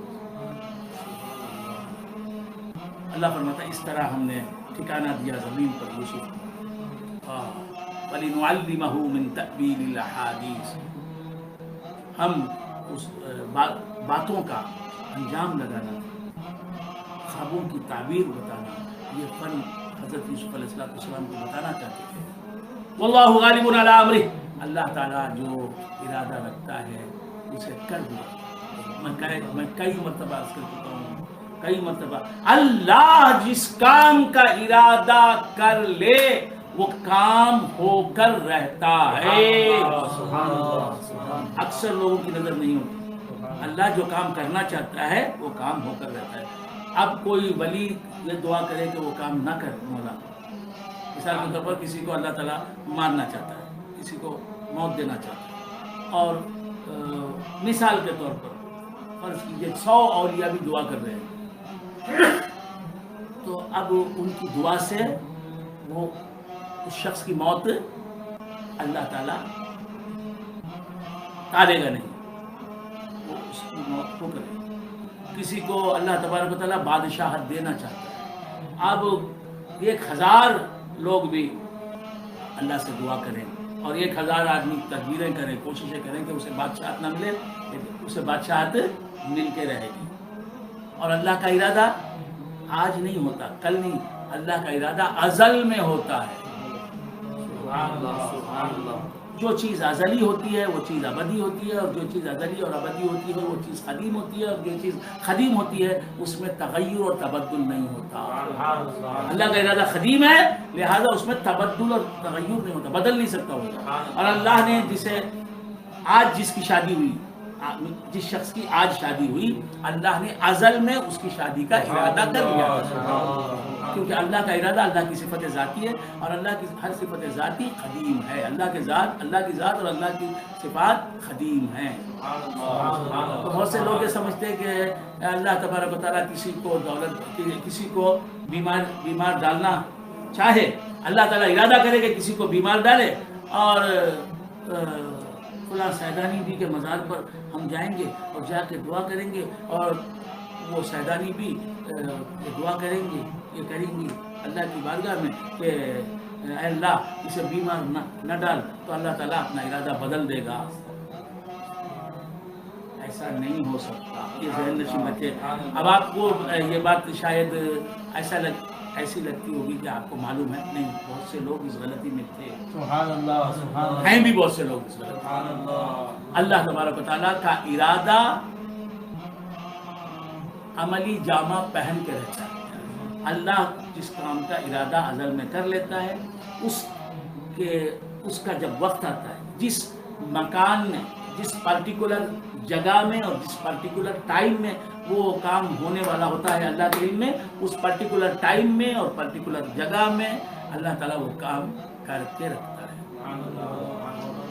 اللہ فرماتا ہے اس طرح ہم نے ٹھکانہ دیا زمین پر یوسف۔ وَلِنُعَلِّمَهُ مِن تَأْوِيلِ الْأَحَادِيثِ، ہم اس باتوں کا انجام لگانا، خوابوں کی تعبیر بتانا، یہ فن حضرت یوسف علیہ السلام کو بتانا چاہتے تھے۔ واللہ غالب علی امرہ، اللہ تعالیٰ جو ارادہ رکھتا ہے اسے کر دیا۔ میں کئی مرتبہ عرض کر چکا ہوں، کئی مرتبہ، اللہ جس کام کا ارادہ کر لے وہ کام ہو کر رہتا ہے۔ اکثر لوگوں کی نظر نہیں ہوتی، اللہ جو کام کرنا چاہتا ہے وہ کام ہو کر رہتا ہے. اب کوئی ولی یہ دعا کرے کہ وہ کام نہ کر مولا. مثال کے طور پر کسی کو اللہ تعالیٰ مارنا چاہتا ہے, کسی کو موت دینا چاہتا ہے, اور مثال کے طور پر فرض کیجیے 100 اولیاء بھی دعا کر رہے ہیں, تو اب ان کی دعا سے وہ اس شخص کی موت اللہ تعالیٰ ٹالے گا نہیں, وہ اس کی موت کو کرے. کسی کو اللہ تبارک و تعالیٰ بادشاہت دینا چاہتا ہے, اب 1000 لوگ بھی اللہ سے دعا کریں اور 1000 آدمی تدبیریں کریں, کوششیں کریں کہ اسے بادشاہت نہ ملے, اسے بادشاہت مل کے رہے گی. اور اللہ کا ارادہ آج نہیں ہوتا, کل نہیں, اللہ کا ارادہ ازل میں ہوتا ہے. جو چیز ازلی ہوتی ہے وہ چیز ابدی ہوتی ہے, اور جو چیز ازلی اور ابدی ہوتی ہے وہ چیز قدیم ہوتی ہے, اور جو چیز قدیم ہوتی ہے اس میں تغیر اور تبدل نہیں ہوتا. اللہ کا ارادہ قدیم ہے, لہذا اس میں تبدل اور تغیر نہیں ہوتا, بدل نہیں سکتا ہوگا. اور اللہ نے جسے آج جس کی شادی ہوئی, جس شخص کی آج شادی ہوئی, اللہ نے ازل میں اس کی شادی کا ارادہ کر لیا, کیونکہ اللہ کا ارادہ اللہ کی صفت ذاتی ہے, اور اللہ کی ہر صفت ذاتی قدیم ہے. اللہ کی ذات اور اللہ کی صفات قدیم ہیں. تو بہت سے لوگ یہ سمجھتے ہیں کہ اللہ تبارک و تعالیٰ کسی کو دولت, کسی کو بیمار ڈالنا چاہے, اللہ تعالیٰ ارادہ کرے کہ کسی کو بیمار ڈالے, اور فلاں سیدانی بھی کے مزار پر ہم جائیں گے اور جا کے دعا کریں گے, اور وہ سیدانی بھی دعا کریں گے, یہ کریں گی اللہ کی بارگاہ میں کہ اے اللہ اسے بیمار نہ ڈال, تو اللہ تعالیٰ اپنا ارادہ بدل دے گا. ایسا نہیں ہو سکتا, یہ ذہن نشین رکھے. اب آپ کو یہ بات شاید ایسی لگتی ہوگی کہ آپ کو معلوم ہے, نہیں, بہت سے لوگ اس غلطی میں تھے.
سبحان اللہ, سبحان اللہ.
ہیں بھی بہت سے لوگ اس غلطی.
سبحان اللہ.
اللہ تبارک و تعالیٰ کا ارادہ عملی جامہ پہن کے رہتا ہے. اللہ جس کام کا ارادہ ازل میں کر لیتا ہے, اس کا جب وقت آتا ہے, جس مکان میں, جس پرٹیکولر جگہ میں اور جس پرٹیکولر ٹائم میں وہ کام ہونے والا ہوتا ہے, اللہ کے علم میں اس پرٹیکولر ٹائم میں اور پرٹیکولر جگہ میں اللہ تعالیٰ وہ کام کر کے رکھتا ہے.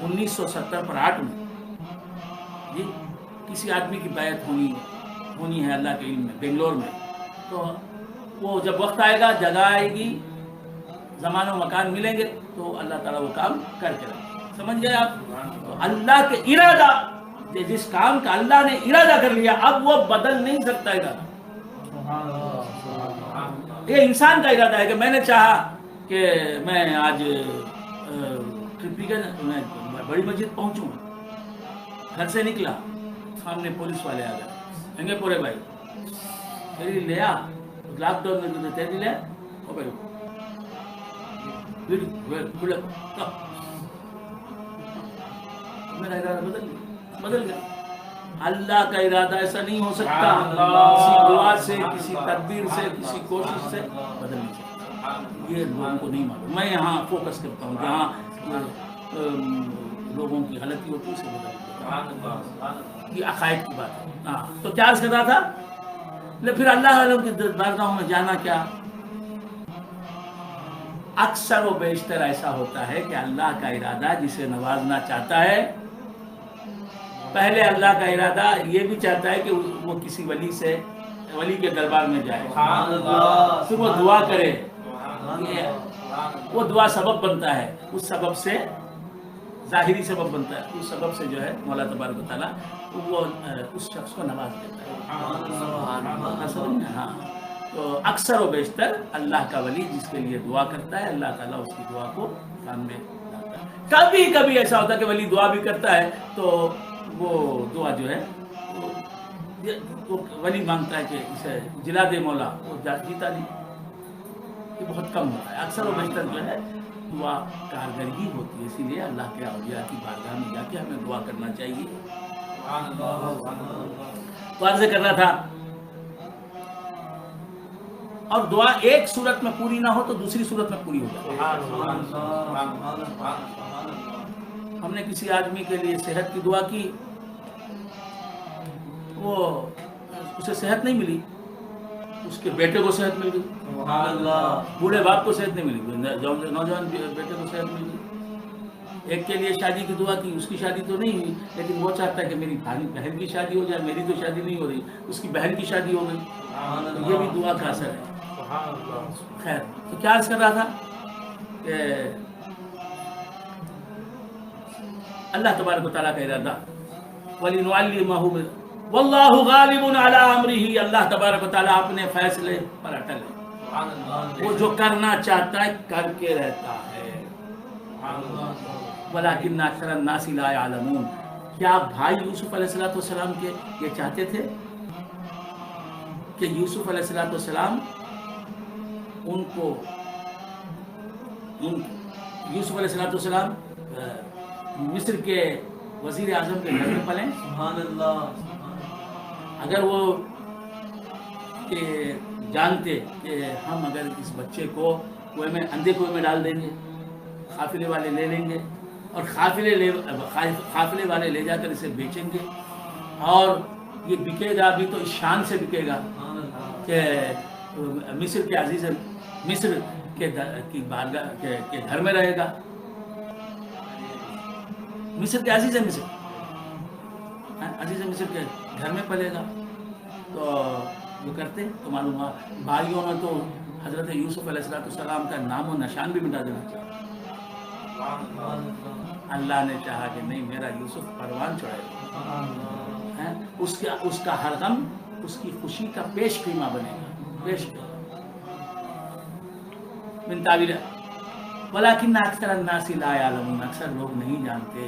1970 میں جی کسی آدمی کی بیعت ہونی ہے اللہ کے علم میں بنگلور میں, تو وہ جب وقت آئے گا, جگہ آئے گی, زمان و مکان ملیں گے, تو اللہ تعالیٰ وہ کام کر کے رکھے. سمجھ گئے آپ؟ تو اللہ کے ارادہ, جس کام کا اللہ نے ارادہ کر لیا, اب وہ بدل نہیں سکتا ارادہ. یہ انسان کا ارادہ ہے کہ میں نے چاہا کہ میں آج میں بڑی مسجد پہنچوں, گھر سے نکلا, سامنے پولیس والے آ گئے, کہیں پورے بھائی تیری لیا لاک ڈاؤن میں تیری لیا, میرا ارادہ بدل گیا. اللہ کا ارادہ ایسا نہیں ہو سکتا, کسی دعا سے, کسی تدبیر سے, کسی کوشش سے بدل نہیں سکتا. یہ لوگوں کو نہیں معلوم. میں یہاں فوکس کرتا ہوں جہاں لوگوں کی غلطی ہوتی ہے اسے بدل دیتا ہوں. یہ عقائد کی بات ہے. ہاں, تو کیا عرض کر رہا تھا, پھر اللہ عالم کی بارگاہوں میں جانا کیا, اکثر و بیشتر ایسا ہوتا ہے کہ اللہ کا ارادہ جسے نوازنا چاہتا ہے, پہلے اللہ کا ارادہ یہ بھی چاہتا ہے کہ وہ کسی ولی کے دربار میں جائے, پھر وہ دعا کرے, وہ دعا سبب بنتا ہے, اس سبب سے ظاہری سبب بنتا ہے, اس سبب سے جو ہے مولا تبارک و تعالیٰ وہ اس شخص کو نواز دیتا ہے. ہاں, تو اکثر و بیشتر اللہ کا ولی جس کے لیے دعا کرتا ہے, اللہ تعالیٰ اس کی دعا کو کام میں لاتا ہے. کبھی کبھی ایسا ہوتا ہے کہ ولی دعا بھی کرتا ہے تو وہ دعا جو ہے وہ ولی مانگتا ہے کہ اسے جلا دے مولا, وہ جیتا نہیں. یہ بہت کم ہوتا ہے. اکثر و بیشتر جو ہے دعا کارگرگی ہوتی ہے, اسی لیے اللہ کے اولیاء کی بارگاہ میں جا کے ہمیں دعا کرنا چاہیے. تو عرض کرنا تھا, اور دعا ایک صورت میں پوری نہ ہو تو دوسری صورت میں پوری ہو جائے. ہم نے کسی آدمی کے لیے صحت کی دعا کی, وہ اسے صحت نہیں ملی، اس کے بیٹے کو صحت مل گئی،
سبحان اللہ،
بوڑھے باپ کو صحت نہیں ملی، نوجوان بیٹے کو صحت مل گئی۔ ایک کے لیے شادی کی دعا کی، اس کی شادی تو نہیں ہوئی، لیکن وہ چاہتا ہے کہ میری بہن کی شادی ہو جائے، میری تو شادی نہیں ہو رہی، اس کی بہن کی شادی ہو گئی، تو یہ بھی دعا کا اثر ہے۔
سبحان اللہ۔
خیر، تو کیا عرض کر رہا تھا کہ اللہ تبارک و تعالیٰ کا ارادہ وَلِنُعَلِّمَهُ وَاللَّهُ غَالِبٌ عَلَىٰ أَمْرِهِ، اللہ تبارک و تعالیٰ اپنے فیصلے پر اٹل ہے،
سبحان اللہ،
وہ جو کرنا چاہتا ہے کر کے رہتا ہے۔
سبحان اللہ،
وَلَٰكِنَّ أَكْثَرَ النَّاسِ لَا يَعْلَمُونَ، کیا بھائی یوسف علیہ السلام کے یہ چاہتے تھے کہ یوسف علیہ السلام یوسف علیہ السلام مصر کے وزیر اعظم کے گھر میں پلیں؟
سبحان اللہ،
اگر وہ جانتے کہ ہم اگر اس بچے کو اندھے کنویں میں ڈال دیں گے، قافلے والے لے لیں گے اور قافلے والے لے جا کر اسے بیچیں گے، اور یہ بکے گا بھی تو اس شان سے بکے گا کہ مصر کے عزیز مصر کی بارگاہ کے گھر میں رہے گا، مصر کے عزیز مصر کے گھر میں پلے گا، تو وہ کرتے تو معلوم ہوا بھائیوں نے تو حضرت یوسف علیہ السلام کا نام و نشان بھی مٹا دینا چاہا۔ اللہ نے چاہا کہ نہیں، میرا یوسف پروان چڑھے گا، اس کا ہر غم اس کی خوشی کا پیش خیمہ بنے گا، پیش خیمہ من تعبیر ولیکن اکثر الناس لا یعلمون، اکثر لوگ نہیں جانتے۔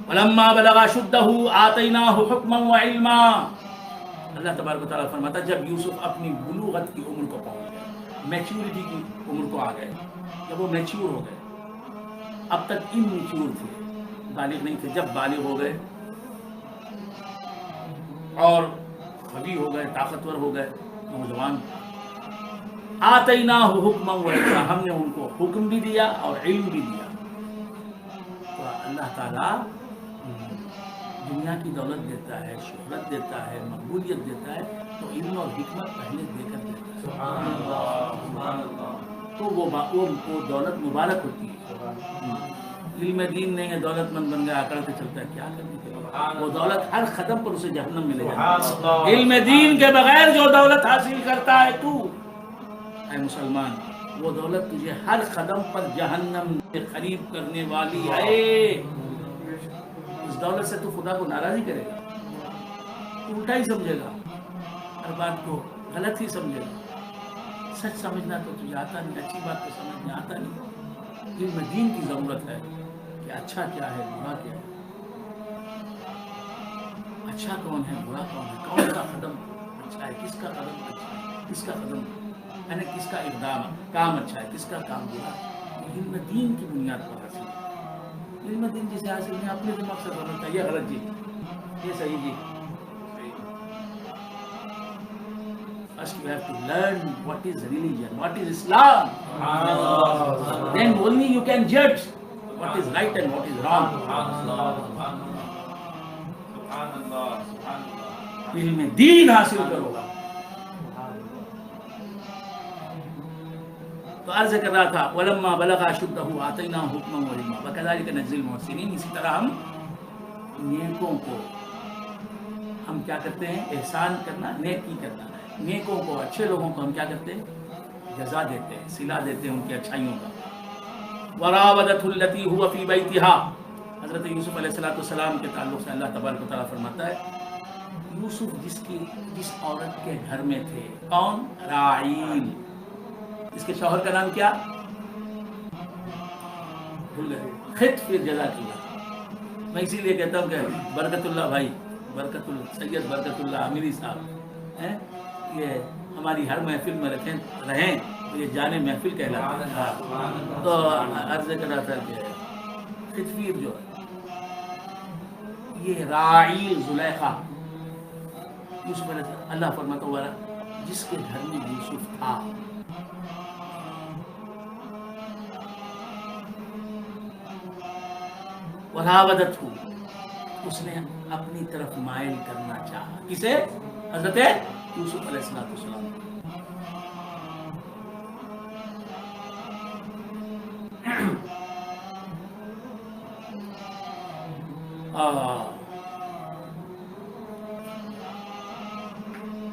ولما بلغ اشدہ آتیناہ حکما وعلما، اللہ تبارک و تعالیٰ فرماتا جب یوسف اپنی بلوغت کی عمر کو پہنچ گئے، میچیورٹی کی عمر کو آ گئے، جب وہ میچیور ہو گئے، اب تک انمیچیور تھے، بالغ نہیں تھے، جب بالغ ہو گئے اور قوی ہو گئے، طاقتور ہو گئے، نوجوان، آتیناہ حکما وعلما، ہم نے ان کو حکم بھی دیا اور علم بھی دیا۔ تو اللہ تعالیٰ دنیا کی دولت دیتا ہے، شہرت دیتا ہے، مقبولیت دیتا ہے، تو علم اور حکمت پہلے دے کر دیتا ہے،
سبحان اللہ، سبحان اللہ،
تو وہ دولت مبارک ہوتی ہے۔ علم دین نہیں ہے، دولت مند بن گیا، اکڑ کے چلتا ہے، کیا کرنے کے لیے؟ وہ دولت ہر قدم پر اسے جہنم ملے گا۔ علم دین کے بغیر جو دولت حاصل کرتا ہے تو اے مسلمان، وہ دولت تجھے ہر قدم پر جہنم سے قریب کرنے والی ہے۔ اس دولت سے تو خدا کو ناراض ہی کرے گا، تو الٹا ہی سمجھے گا، ہر بات کو غلط ہی سمجھے گا۔ سچ سمجھنا تو تجھے آتا نہیں، اچھی بات تو سمجھنا آتا نہیں۔ علم دین کی ضرورت ہے کہ اچھا کیا ہے، برا کیا ہے، اچھا کون ہے، برا کون ہے، کون سا قدم اچھا ہے، کس کا قدم اچھا ہے، کس کا قدم یعنی کس کا اقدام کام اچھا ہے، کس کا کام برا ہے، علم دین کی بنیاد پر حاصل ہے۔ علم دین جسے حاصل نہیں، اپنے دماغ سے سمجھتا ہے یہ غلط جی، یہ صحیح جی۔ First you have to learn what is religion, what is Islam. Then only you can judge what is right and what is wrong. علم دین حاصل کرو۔ تو عرض کر رہا تھا وَلَمَّا بَلَغَ أَشُدَّهُ آتَيْنَاهُ حُكْمًا وَعِلْمًا وَكَذَلِكَ نَجْزِي الْمُحْسِنِينَ، اسی طرح ہم نیکوں کو ہم کیا کرتے ہیں، احسان کرنا، نیکی کرنا، نیکوں کو، اچھے لوگوں کو ہم کیا کرتے ہیں، جزا دیتے ہیں، صلہ دیتے ہیں ان کی اچھائیوں کا۔ وَرَاوَدَتْهُ الَّتِي هُوَ فِي بَيْتِهَا، حضرت یوسف علیہ السلام کے تعلق سے اللہ تبارک و تعالیٰ فرماتا ہے یوسف جس عورت کے گھر میں تھے، کون؟ راعیل، اس کے شوہر کا نام کیا بھول گئے، خط، پھر جزاک اللہ۔ میں اسی لیے کہتا ہوں کہ برکت اللہ بھائی، برکت اللہ سید برکت اللہ عامری صاحب ہیں، یہ ہماری ہر محفل میں رہیں تو یہ جانے محفل کہلاتے ہیں۔ تو عرض کر رہا تھا کہ خطفیر جو ہے یہ راعیل زلیخا، یوسف علیہ السلام، اللہ فرماتا ہوا جس کے گھر میں یوسف تھا، وراودتہ، اس نے اپنی طرف مائل کرنا چاہا. کسے؟ حضرت یوسف علیہ السلام.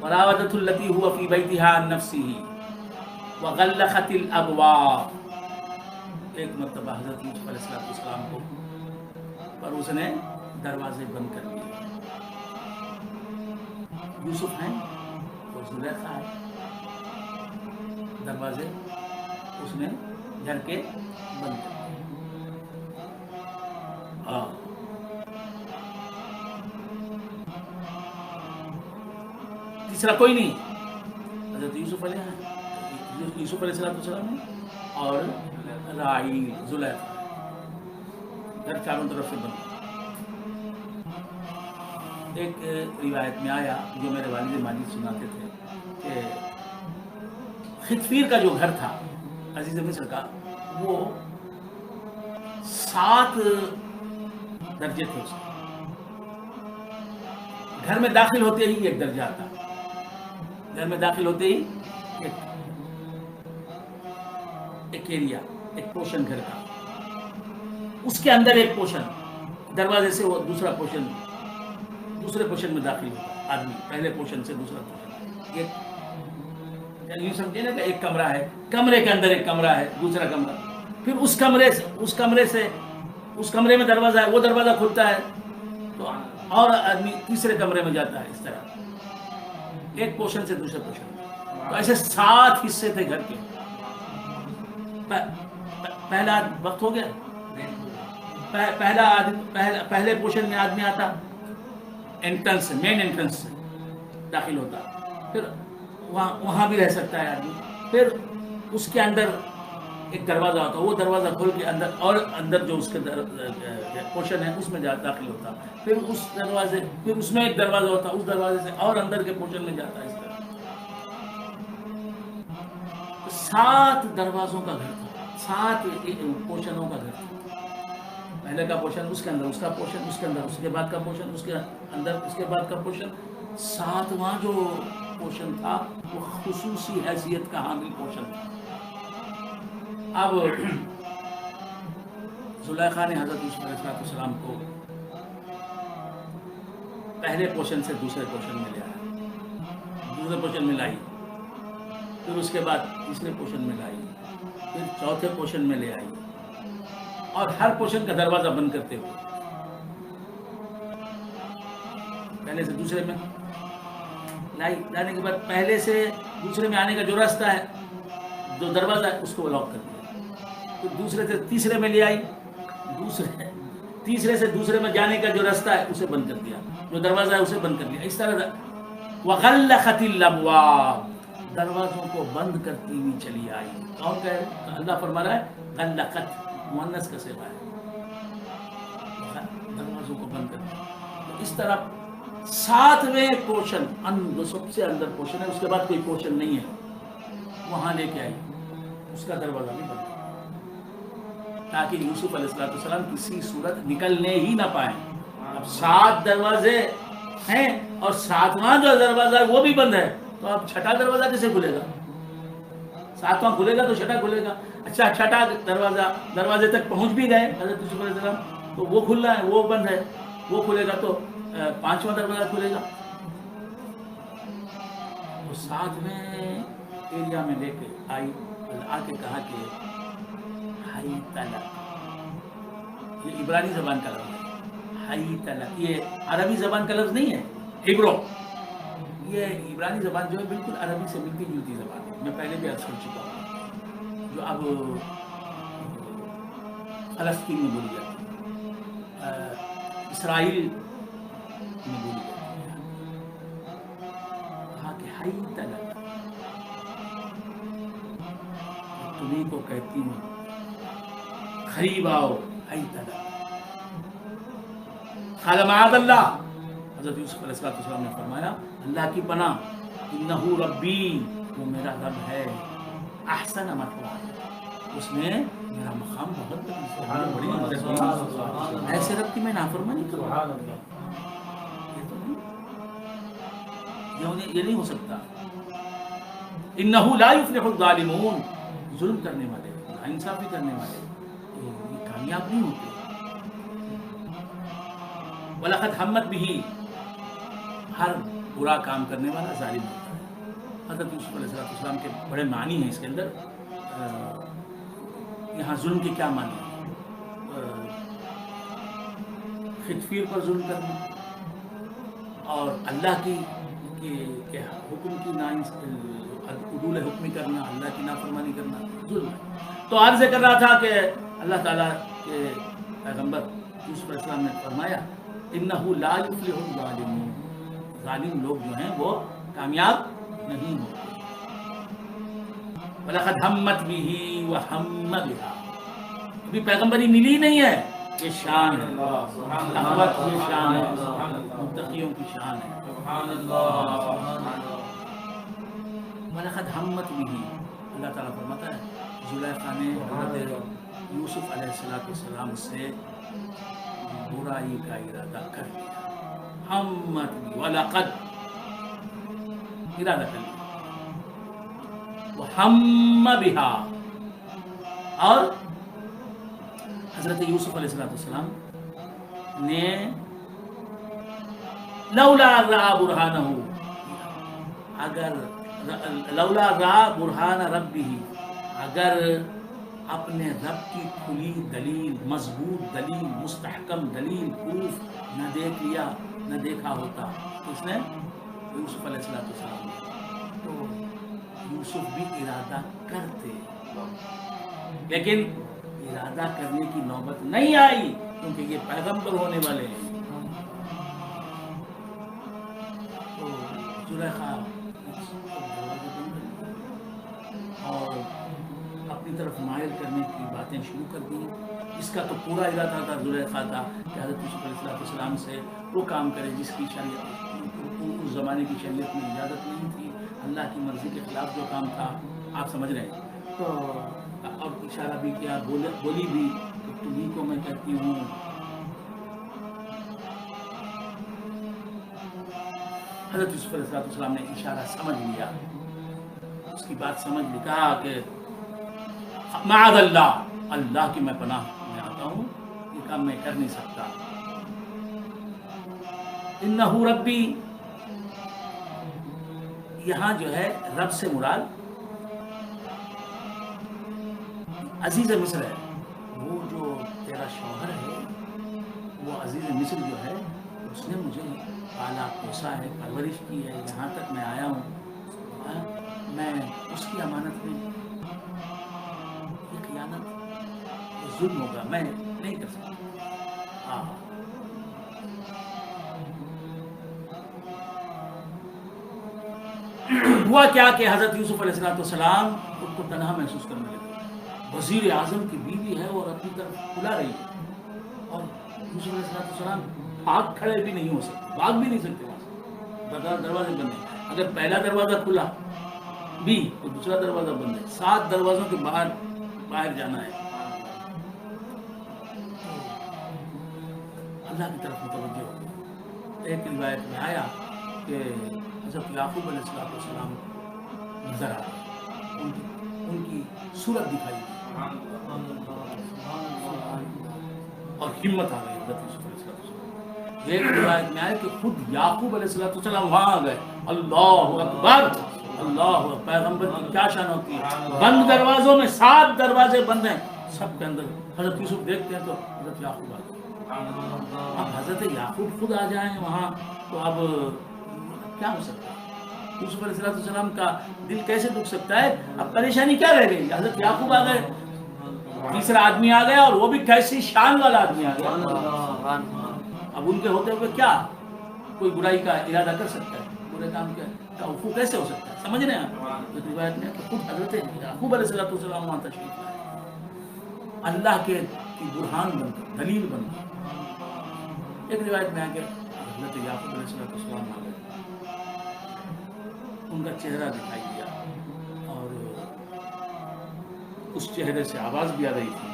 وراودت التي هو في بيتها عن نفسه وغلقت الابواب. ایک مرتبہ حضرت یوسف علیہ السلام کو پر اس نے دروازے بند کر دیے. یوسف ہیں اور زلیخا ہے, دروازے اس نے گھر کے بند کر دیے. تیسرا کوئی نہیں, حضرت یوسف علیہ السلام اور راعی زلیخا, گھر چاروں طرف سے بند. ایک روایت میں آیا جو میرے والد ماجد سناتے تھے کہ خطفیر کا جو گھر تھا عزیز مصر کا, وہ 7 درجے تھے. اس کے گھر میں داخل ہوتے ہی ایک درجہ آتا, گھر میں داخل ہوتے ہی ایک ایریا, ایک پورشن گھر کا, اس کے اندر ایک پورشن, دروازے سے وہ دوسرا پورشن, دوسرے پورشن میں داخل ہوتا آدمی, پہلے پورشن سے دوسرا پورشن. یوں سمجھے نا کہ ایک کمرہ ہے, کمرے کے اندر ایک کمرہ ہے, دوسرا کمرہ, پھر اس کمرے میں دروازہ ہے, وہ دروازہ کھلتا ہے تو اور آدمی تیسرے کمرے میں جاتا ہے. اس طرح ایک پورشن سے دوسرے پورشن. تو ایسے 7 حصے تھے گھر کے. پہلا وقت ہو گیا, پہلے پورشن میں آدمی آتا, انٹرنس سے, مین انٹرنس سے داخل ہوتا, پھر وہاں بھی رہ سکتا ہے آدمی. پھر اس کے اندر ایک دروازہ ہوتا, وہ دروازہ کھول کے اندر, اور اندر جو اس کے پورشن ہے اس میں داخل ہوتا. پھر اس دروازے, پھر اس میں ایک دروازہ ہوتا, اس دروازے سے اور اندر کے پورشن میں جاتا. اس طرح 7 دروازوں کا گھر تھا, 7 پورشنوں کا گھر تھا. پہلے کا پورشن, اس کے اندر اس کا پورشن, اس کے اندر اس کے بعد کا پورشن, اس کے اندر اس کے بعد کا پورشن. 7واں جو پورشن تھا وہ خصوصی حیثیت کا حامل پورشن تھا. اب زلیخا نے حضرت یوسف علیہ السلام کو پہلے پورشن سے دوسرے پورشن میں لے آیا, دوسرے پورشن میں لائی, پھر اس کے بعد تیسرے پورشن میں لائی, پھر چوتھے پورشن میں لے آئی, اور ہر پورشن کا دروازہ بند کرتے ہوئے پہلے سے دوسرے میں لانے کے بعد پہلے سے دوسرے میں آنے کا جو راستہ ہے, جو دروازہ ہے, اس کو لاک کر دیا. پھر دوسرے سے تیسرے میں لے آئی, تیسرے سے دوسرے میں جانے کا جو راستہ ہے اسے بند کر دیا, جو دروازہ ہے اسے بند کر دیا. اس طرح وغلقت الابواب, دروازوں کو بند کرتی ہوئی چلی آئی. کون کہہ رہے ہیں؟ اللہ فرما رہا ہے غلقت, مؤنث کا صیغہ ہے, دروازوں کو بند کرتی. اس طرح 7ویں پورشن, جو سب سے اندر پورشن ہے, اس کے بعد کوئی پورشن نہیں ہے, وہاں لے کے آئی, اس کا دروازہ بھی بند, تاکہ یوسف علیہ السلام کسی صورت نکلنے ہی نہ پائیں. اب 7 دروازے ہیں اور 7واں جو دروازہ ہے وہ بھی بند ہے, تو اب 6واں دروازہ کیسے کھلے گا؟ 7واں کھلے گا تو 6واں کھلے گا. اچھا 6واں دروازے تک پہنچ بھی گئے حضرت یوسف علیہ السلام, تو وہ کھل رہا ہے, وہ بند ہے, وہ کھلے گا تو 5واں دروازہ کھلے گا. وہ 7ویں ایریا میں لے کے آئی, آ کے کہا کہ ہائی تلک, یہ عبرانی زبان کا لفظ ہے, ہائی تلک, یہ عربی زبان کا لفظ نہیں ہے, ہبرو. یہ عبرانی زبان جو ہے بالکل عربی سے ملتی جلتی زبان ہے, میں پہلے بھی عرض کر چکا ہوں, جو اب فلسطین میں بولی جاتی ہے, اسرائیل میں بولی جاتی ہے. کہا کہ ہائی تلک, تمہیں کو کہتی ہوں قریب آؤ, ہائی تلک. قال معاذ اللہ, حضرت یوسف علیہ السلام نے فرمایا اللہ کی پناہ, انہ ربی, وہ میرا رب ہے, احسن مثوایا, اس نے میرا مقام بہت بڑی مدد کی، ایسے رب کی میں نافرمانی کروں، یہ نہیں ہو سکتا. انہ لا یفلح الظالمون، ظلم کرنے والے، ناانصافی کرنے والے یہ کامیاب نہیں ہوتے. وَلَقَدْ هَمَّتْ بِهِ، ہر برا کام کرنے والا ظالم ہوتا ہے. حضرت یوسف علیہ السلام کے بڑے معنی ہیں اس کے اندر. یہاں ظلم کے کیا معنی ہیں؟ خطفیر پر ظلم کرنا اور اللہ کی حکم کی عدول حکمی کرنا، اللہ کی نافرمانی کرنا ظلم ہے. تو عرض کر رہا تھا کہ اللہ تعالیٰ کے پیغمبر یوسف علیہ السلام نے فرمایا انہ لا یفلح الظالمون، ظالم لوگ جو ہیں وہ کامیاب نہیں ہوتے. وَلَقَدْ هَمَّتْ بِهِ وَهَمَّ بِهَا، ابھی پیغمبری ملی نہیں ہے، یہ شان ہے، نبوت یہ شان ہے، متقیوں کی شان ہے. وَلَقَدْ هَمَّتْ بِهِ، اللہ تعالیٰ فرماتا ہے زلیخا نے حضرت یوسف علیہ السلام سے برائی کا ارادہ کر لیا. ہمت بھی وَلَقَدْ ارادہ کر لیا. وَحَمَّ بِهَا، اور حضرت یوسف علیہ السلام نے لولا رأى برہانہ، اگر لولا رأى برہان ربہ، اگر اپنے رب کی کھلی دلیل، مضبوط دلیل، مستحکم دلیل، پروف نہ دیکھ لیا، نہ دیکھا ہوتا اس نے یوسف علیہ السلام نے، تو یوسف بھی ارادہ کرتے، لیکن ارادہ کرنے کی نوبت نہیں آئی کیونکہ یہ پیغمبر ہونے والے ہیں. تو زلیخا اور اپنی طرف مائل کرنے کی باتیں شروع کر دی. اس کا تو پورا ارادہ تھا زلیخا کا کہ حضرت یوسف علیہ السلام سے وہ کام کرے جس کی شریعت اس زمانے کی شریعت میں اجازت نہیں تھی، اللہ کی مرضی کے خلاف جو کام تھا، آپ سمجھ رہے ہیں. تو اور اشارہ بھی کیا، بولی بھی کہ تمہیں کو میں کہتی ہوں. حضرت یوسف علیہ السلام نے اشارہ سمجھ لیا، اس کی بات سمجھ لی، کہا کہ معاذ اللہ، اللہ کی میں پناہ میں آتا ہوں، یہ کام میں کر نہیں سکتا. انہ ربی، یہاں جو ہے رب سے مراد عزیز مصر ہے. وہ جو تیرا شوہر ہے، وہ عزیز مصر جو ہے، اس نے مجھے پالا پوسا ہے، پرورش کی ہے، یہاں تک میں آیا ہوں. میں اس کی امانت میں یہ خیانت، یہ ظلم ہوگا، میں نہیں کر سکتا. ہوا کیا کہ حضرت یوسف علیہ السلام خود کو تنہا محسوس کرنے لگے. وزیر اعظم کی بیوی ہے اور اپنی طرف کھلا رہی ہے، اور یوسف علیہ السلام بھاگ کھڑے بھی نہیں ہو سکتے، بھاگ بھی نہیں سکتے وہاں سے، دروازے بند ہیں. اگر پہلا دروازہ کھلا بھی تو دوسرا دروازہ بند ہے، 7 دروازوں کے باہر جانا ہے. اللہ کی طرف متوجہ ہو گئے. ایک روایت میں آیا کہ حضرت یعقوب علیہ السلام نظر آ گئے، ان کی صورت دکھائی دی اور ہمت آ گئی حضرت یوسف علیہ السلام. ایک روایت میں آیا کہ خود یعقوب علیہ السلام وہاں آ گئے. اللہ اکبر، اللہ اکبر. پیغمبر کی کیا شان ہوتی ہے. بند دروازوں میں 7 دروازے بند ہیں، سب کے اندر حضرت یوسف دیکھتے ہیں تو حضرت یعقوب آ گئے. اب حضرت یعقوب خود آ جائیں وہاں تو اب کیا ہو سکتا ہے. یوسف علیہ السلام کا دل کیسے دکھ سکتا ہے. اب پریشانی کیا رہ گئی. حضرت یعقوب آ گئے، تیسرا آدمی آ گیا، اور وہ بھی کیسی شان والا آدمی آ گیا. اب ان کے ہوتے ہوئے کیا کوئی برائی کا ارادہ کر سکتا ہے، برے کام کا وقوع کیسے ہو سکتا ہے. سمجھ رہے ہیں آپ. ایک روایت میں کہ خود حضرت یعقوب علیہ السلام وہاں تشریف لائے، اللہ کے برہان بن کر، دلیل بن کر. ایک روایت میں آ کے حضرت یعقوب علیہ السلام آ گئے، ان کا چہرہ دکھائی دیا اور اس چہرے سے آواز بھی آ رہی تھی.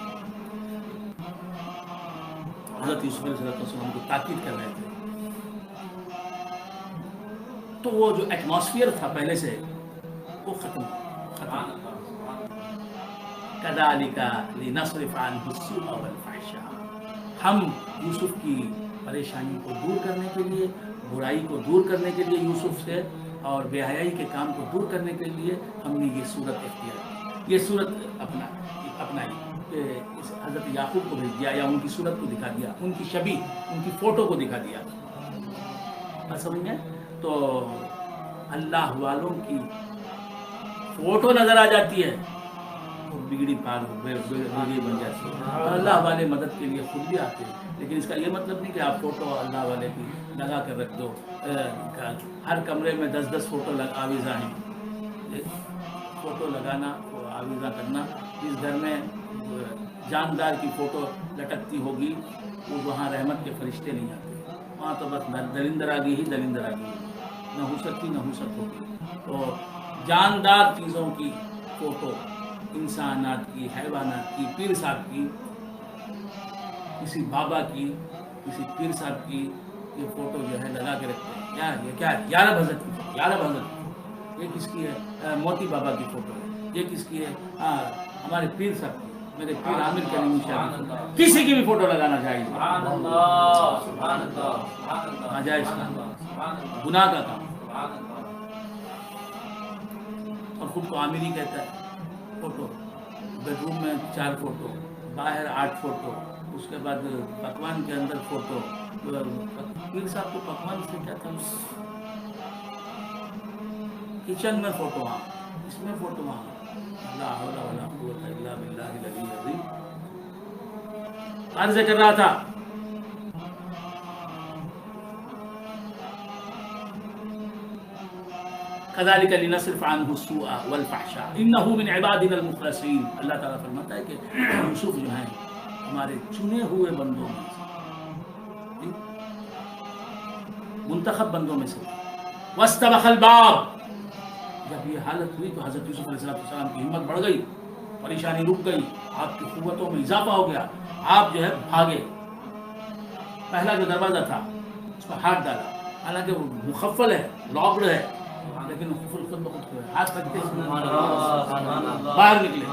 حضرت یوسف علیہ السلام کو تاکید کر رہے تھے. تو وہ جو ایٹماسفیئر تھا پہلے سے وہ ختم. كذلك لنصرف عنه السوء والفحشاء. ہم یوسف کی پریشانی کو دور کرنے کے لیے، برائی کو دور کرنے کے لیے یوسف سے اور بے حیائی کے کام کو دور کرنے کے لیے ہم نے یہ صورت اختیار کی، یہ صورت اپنائی کہ اس حضرت یعقوب کو بھیج دیا یا ان کی صورت کو دکھا دیا، ان کی شبیہ، ان کی فوٹو کو دکھا دیا. بات سمجھ میں؟ تو اللہ والوں کی فوٹو نظر آ جاتی ہے بگڑی پار بگڑی بن جاتی ہے. اور اللہ والے مدد کے لیے خود بھی آتے ہیں، لیکن اس کا یہ مطلب نہیں کہ آپ فوٹو اللہ والے کی لگا کر رکھ دو. ہر کمرے میں 10 فوٹو آویزاں ہیں. فوٹو لگانا، آویزاں کرنا. جس گھر میں جاندار کی فوٹو لٹکتی ہوگی وہ وہاں رحمت کے فرشتے نہیں آتے. وہاں تو بس درندر آگی ہی درندر آگی، نحوست ہی نحوست ہوگی. تو جاندار چیزوں کی فوٹو، انسانات کی، حیوانات کی، پیر صاحب کی، کسی بابا کی، کسی پیر صاحب کی یہ فوٹو جو ہے لگا کے رکھتے ہیں. یار یہ کیا ہے؟ یارب حضرت کی فوٹو، یارب حضرت کی. یہ کس کی ہے؟ موتی بابا کی فوٹو ہے. یہ کس کی ہے؟ ہمارے پیر صاحب کی، میرے پیر عامر کریمی شاہ کی. کسی کی بھی فوٹو لگانا جائز ہے، ناجائز گناہ کا کام. اور خود کو عامر ہی کہتا ہے. فوٹو بیڈ روم میں 4 فوٹو، باہر 8 فوٹو، اس کے بعد پکوان کے اندر فوٹو. پیر صاحب کو پکوان سے کیا تھا؟ کچن میں فوٹو، ہاں اس میں فوٹو، ہاں. لا حول ولا قوت الا باللہ العلی العظیم. عرض کر رہا تھا كذلك لنصرف عنه السوء والفحشاء انه من عبادنا المخلصین. اللہ تعالیٰ فرماتا ہے کہ یوسف جو ہیں ہمارے چنے ہوئے بندوں میں سے، منتخب بندوں میں سے. واستبق الباب. جب یہ حالت ہوئی تو حضرت یوسف علیہ السلام کی ہمت بڑھ گئی، پریشانی رک گئی، آپ کی قوتوں میں اضافہ ہو گیا. آپ جو ہے بھاگے. پہلا جو دروازہ تھا اس پر ہاتھ ڈالا، حالانکہ وہ مخفل ہے، لاکڈ ہے، لیکن خود بخود ہاتھ رکھتے باہر نکلے.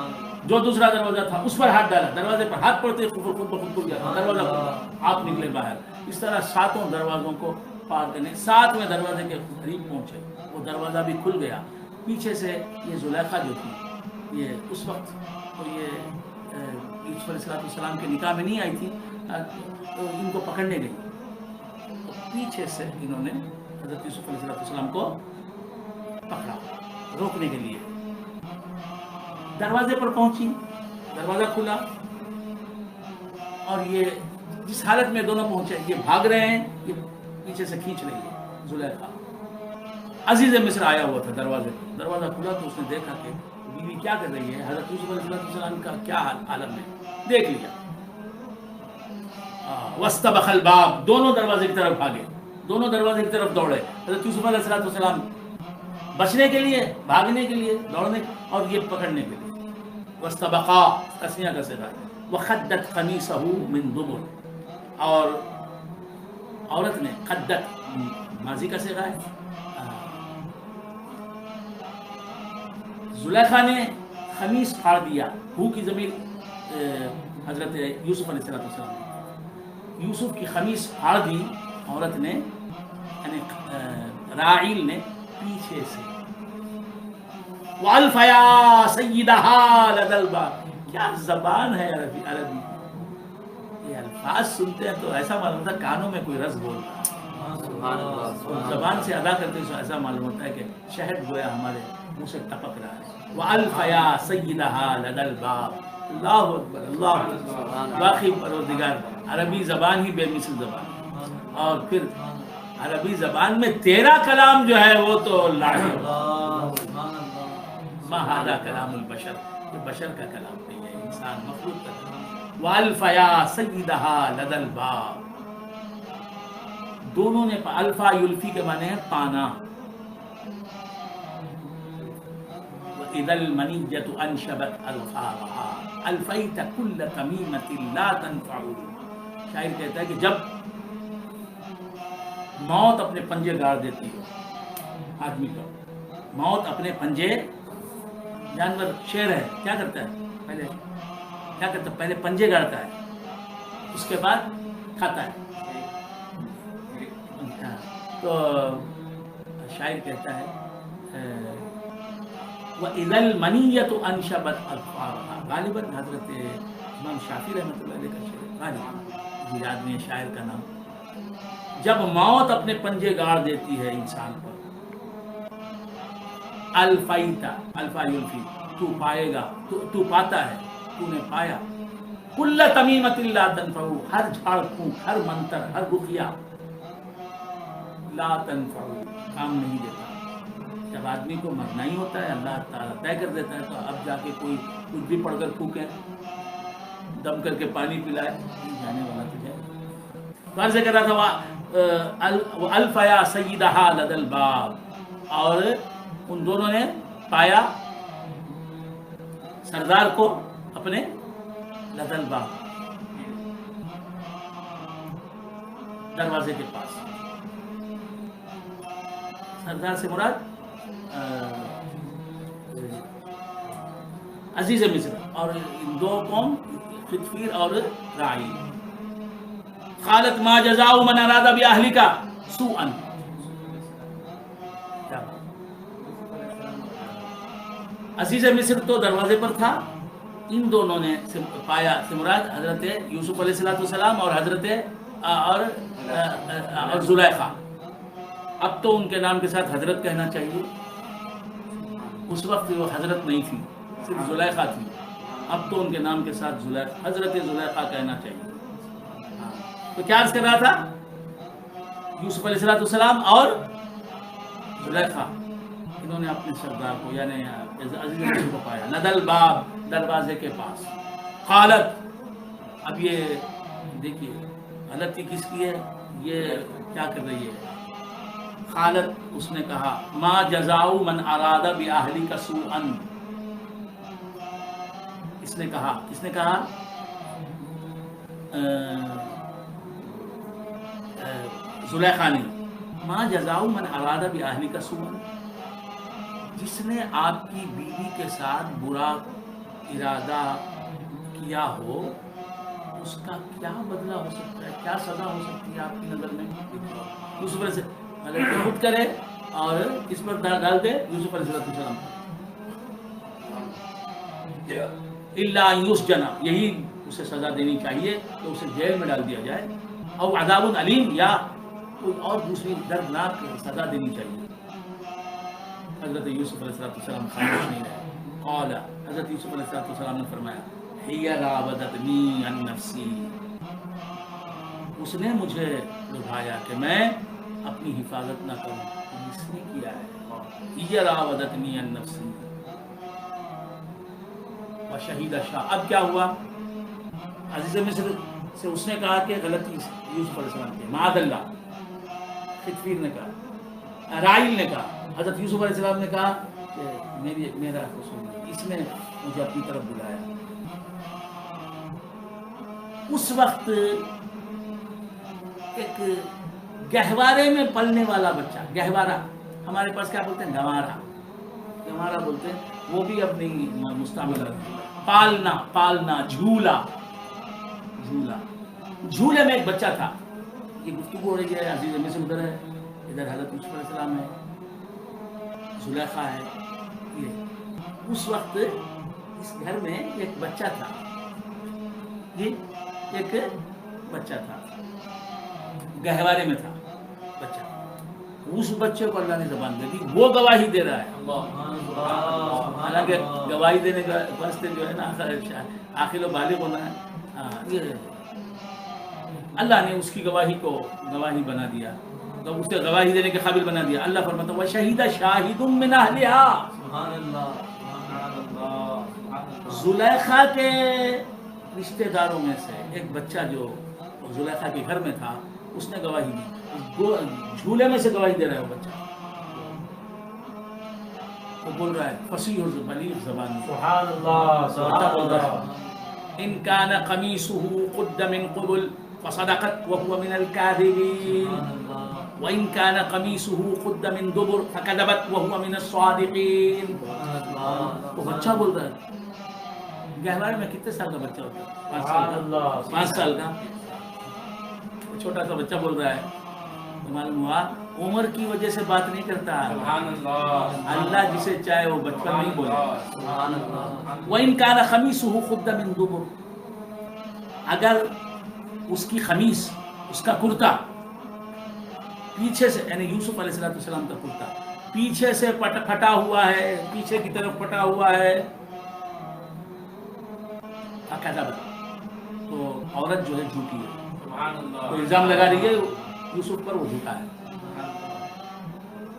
جو دوسرا دروازہ تھا اس پر ہاتھ ڈالا، دروازے پر ہاتھ پڑتے خود بخود کھل گیا، دروازہ آپ نکلے باہر. اس طرح 7 دروازوں کو پار کرنے 7ویں دروازے کے قریب پہنچے. وہ دروازہ بھی کھل گیا. پیچھے سے یہ زلیخا جو تھی، یہ اس وقت تو یہ یوسف علیہ السلام کے نکاح میں نہیں آئی تھی، تو ان کو پکڑنے گئی. تو پیچھے سے انہوں نے حضرت یوسف علیہ السلام کو پکڑا روکنے کے لیے. دروازے پر پہنچی، دروازہ کھلا، اور یہ جس حالت میں دونوں پہنچے، یہ بھاگ رہے ہیں، یہ پیچھے سے کھینچ رہی ہے زلیخا. عزیز مصر آیا ہوا تھا دروازے پر. دروازہ کھلا تو اس نے دیکھا کہ بیوی کیا کر رہی ہے، حضرت یوسف علیہ السلام کا کیا عالم ہے. دیکھ لیا. واستبق الباب. دونوں دروازے کی طرف بھاگے، دونوں دروازے کی طرف دوڑے. حضرت یوسف علیہ السلام بچنے کے لیے، بھاگنے کے لیے، دوڑنے اور یہ پکڑنے کے لیے. واستبقا تسنیہ کا صیغہ ہے. وخدت قمیصہ من دبر. اور عورت نے، خدت ماضی کا صیغہ ہے، زلیخا نے قمیص پھاڑ دیا. ہو کی ضمیر حضرت یوسف علیہ السلام نے یوسف کی قمیص پھاڑ دی عورت نے، یعنی راعیل نے پیچھے سے. وَأَلْفَ يَا سَيِّدَهَا لَدَى الْبَابِ. کیا زبان ہے عربی. یہ الفاظ سنتے ہیں تو ایسا معلوم ہوتا ہے کانوں میں کوئی رس بول رہا ہے. زبان سے ادا کرتے تو ایسا معلوم ہوتا ہے کہ شہد گویا ہمارے منہ سے ٹپک رہا ہے. وَأَلْفَ يَا سَيِّدَهَا لَدَى الْبَابِ. اللہ اکبر، اللہ اکبر. واقعی پروردگار عربی زبان ہی بے مثل زبان. اور پھر عربی زبان میں تیرا کلام جو ہے وہ تو ما ھذا کلام البشر. یہ بشر کا کلام نہیں ہے، انسان مخلوق کا کلام. وَأَلْفَ يَا سَيِّدَهَا لَدَى الْبَابِ. دونوں نے الفا یلفی کے معنی ہیں پانا. وَإِذَا الْمَنِيَّةُ أَنْشَبَتْ أَلْفَارَهَا أَلْفَيْتَ كُلَّ تَمِيمَةٍ لَا تَنْفَعُ۔ شاعر کہتا ہے کہ جب موت اپنے پنجے گاڑ دیتی ہے آدمی کو، موت اپنے پنجے، جانور شیر ہے کیا کرتا ہے پہلے پنجے گاڑتا ہے، اس کے بعد کھاتا ہے۔ تو شاعر کہتا ہے وَإِذَا الْمَنِيَّةُ أَنْشَبَتْ أَلْفَارَهَا، غالباً حضرت امام شافعی رحمۃ اللہ علیہ کا شعر ہے، غالباً یہ آدمی شاعر کا نام۔ جب موت اپنے پنجے گاڑ دیتی ہے انسان پر، الفیتا، الفا یلفی، تو پائے گا، تو پاتا ہے، تو نے پایا، کل تمیمۃ لا تنفع، ہر جھاڑ پھونک، ہر منتر، ہر رقیہ، لا تنفع، کام نہیں دیتا۔ جب آدمی کو مرنا ہی ہوتا ہے، اللہ تعالیٰ طے کر دیتا ہے، تو اب جا کے کوئی کچھ بھی پڑھ کر پھونکے، دم کر کے پانی پلائے، جانے والا تو جائے۔ غرض کر رہا تھا الفیا سیدہا لدى الباب، اور ان دونوں نے پایا سردار کو اپنے لدى الباب، دروازے کے پاس۔ سردار سے مراد عزیز مصر، اور ان دو قوم خطفیر اور راعی۔ قالت ما جزاء من اراد باهلك سوءا، عزیز مصر تو دروازے پر تھا، ان دونوں نے پایا سے مراد حضرت یوسف علیہ السلام اور حضرت اور زلیخا۔ اب تو ان کے نام کے ساتھ حضرت کہنا چاہیے، اس وقت وہ حضرت نہیں تھی، صرف زلیخا تھی، اب تو ان کے نام کے ساتھ حضرت زلیخا کہنا چاہیے۔ تو کیا عرض کر رہا تھا؟ یوسف علیہ السلام اور زلیخا، انہوں نے اپنے سردار کو یعنی عزیز مصر کو پایا، لدى الباب، دروازے کے پاس۔ قالت، اب یہ دیکھیے غلطی کس کی ہے، یہ کیا کر رہی ہے؟ قالت، اس نے کہا، ما جزاء من اراد باهلك سوءا، اس نے کہا، کس نے کہا؟ زلیخا نے، ما جزاء من اراد باهلك سوءا، جس نے آپ کی بیوی کے ساتھ برا ارادہ کیا ہو، اس کا کیا بدلہ ہو سکتا ہے، کیا سزا ہو سکتی ہے آپ کی نظر میں؟ یوسف علیہ السلام اگر خود کرے اور کس پر ڈال دے؟ یوسف علیہ السلام الا ان یسجن، یہی اسے سزا دینی چاہیے کہ اسے جیل میں ڈال دیا جائے، او عذاب علیم، یا کوئی اور دوسری دردناک سزا دینی چاہیے۔ حضرت یوسف علیہ السلام خاموش نہیں رہے۔ قال، حضرت یوسف علیہ السلام نے فرمایا، ہی راودتنی عن نفسی، اس نے مجھے لبھایا کہ میں اپنی حفاظت نہ کروں، اس نے کیا ہے۔ ہی راودتنی عن نفسی وشہید شاہ، اب کیا ہوا؟ عزیز مصر سے اس نے کہا کہ غلطی یوسف علیہ السلام کی، معاذ اللہ، خطفیر نے کہا، رائل نے کہا، حضرت یوسف علیہ السلام نے کہا کہ میرا قصور نہیں، اس نے مجھے اپنی طرف بلایا۔ اس وقت ایک گہوارے میں پلنے والا بچہ، گہوارہ ہمارے پاس کیا بولتے ہیں؟ گوارا، گوارا بولتے ہیں، وہ بھی اپنی مستعمل رکھتے ہیں۔ پالنا، جھولا، جھولے میں ایک بچہ تھا۔ یہ گفتگو ہو رہی ہے، عزیز مصر ادھر ہے، ادھر حضرت یوسف علیہ السلام ہے، زلیخا ہے۔ یہ اس وقت اس گھر میں ایک بچہ تھا، یہ ایک بچہ تھا، گہوارے میں تھا بچہ۔ اس بچے کو اللہ نے زبان دے دی، وہ گواہی دے رہا ہے۔ حالانکہ گواہی دینے کا واسطے جو ہے نا عاقل و بالغ ہونا ہے، یہ اللہ نے اس کی گواہی کو گواہی بنا دیا، تو اسے گواہی دینے کے قابل بنا دیا۔ اللہ فرماتا ہے وَشَهِدَ شَاهِدٌ مِّنْ أَهْلِهَا،
سبحان اللہ، سبحان اللہ۔
زلیخا کے رشتہ داروں میں سے ایک بچہ جو زلیخا کے گھر میں تھا، اس نے گواہی دی، جھولے میں سے گواہی دے رہا ہے وہ بچہ۔ وہ بول رہا ہے فصیح و بلیغ زبان میں.
سبحان اللہ
بچہ بول رہا
اللہ.
ہے ان کان قمیصه قد من قبل فصدقت وهو من الكاذبین وان کان قمیصه قد من دبر فكذبت وهو من الصادقین. وہ بچہ بول رہا ہے. گہوارے میں کتنے سال کا بچہ ہوتا ہے؟ 5 سال کا. 5 سال کا چھوٹا سا بچہ بول رہا ہے. تو معلوم ہوا عمر کی وجہ سے بات نہیں کرتا.
سبحان اللہ.
اللہ جسے چاہے وہ بچپن نہیں بولے.
سبحان اللہ.
وَإِن كَانَ خَمِيصُهُ قُدَّ مِن دُبُرٍ. اگر اس کی خمیص، اس کا کرتا پیچھے سے، یعنی یوسف علیہ السلام کا کرتا پیچھے سے پھٹا ہوا ہے، پیچھے کی طرف پھٹا ہوا ہے، تو عورت جو ہے جھوٹی ہے.
سبحان اللہ.
تو الزام لگا رہی ہے یوسف پر، وہ جھوٹا ہے.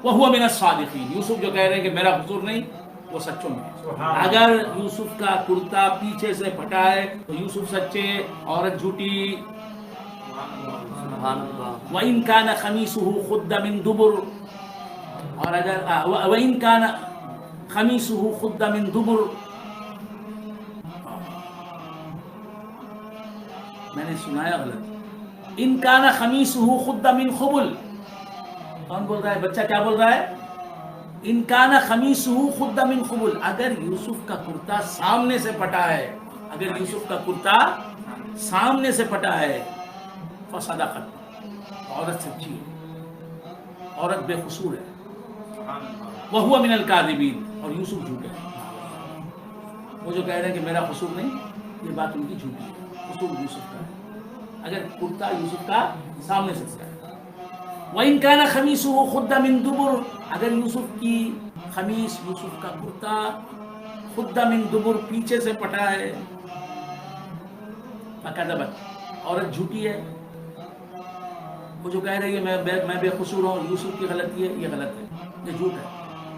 وَهُوَ مِنَ الصَّادِقِينَ. یوسف جو کہہ رہے ہیں کہ میرا قصور نہیں، وہ سچوں میں. اگر یوسف کا کرتا پیچھے سے پھٹا ہے تو یوسف سچے، عورت جھوٹی.
سبحان اللہ.
وَإِن كَانَ خَمِيصُهُ قُدَّ مِن دُبُرٍ. اور اگر وَإِن كَانَ خَمِيصُهُ قُدَّ مِن دُبُرٍ. میں نے سنایا غلط. ان کان خمیصہ خد من خبل. کون بول رہا ہے؟ بچہ کیا بول رہا ہے؟ ان کان خمیصہ خد من خبل. اگر یوسف کا کرتا سامنے سے پھٹا ہے، اگر یوسف کا کرتا سامنے سے پھٹا ہے، فصدقت. عورت سچی ہے، عورت بے قصور ہے. وہو من الکاذبین. اور یوسف جھوٹے ہیں. وہ جو کہہ رہے ہیں کہ میرا قصور نہیں، یہ بات ان کی جھوٹی ہے. قصور یوسف کا ہے اگر کرتا یوسف کا سامنے سے پھٹا ہے. وَإِن كَانَ خَمِيصُهُ خُدَّ مِن دُبُرٍ. اگر یوسف کی خمیص، یوسف کا کرتا خُدَّ مِن دُبُر پیچھے سے پھٹا ہے، فَكَذَبَتْ. عورت جھوٹی ہے. وہ جو کہہ رہی ہے میں بے قصور ہوں، یوسف کی غلطی ہے، یہ غلط ہے، یہ جھوٹ ہے.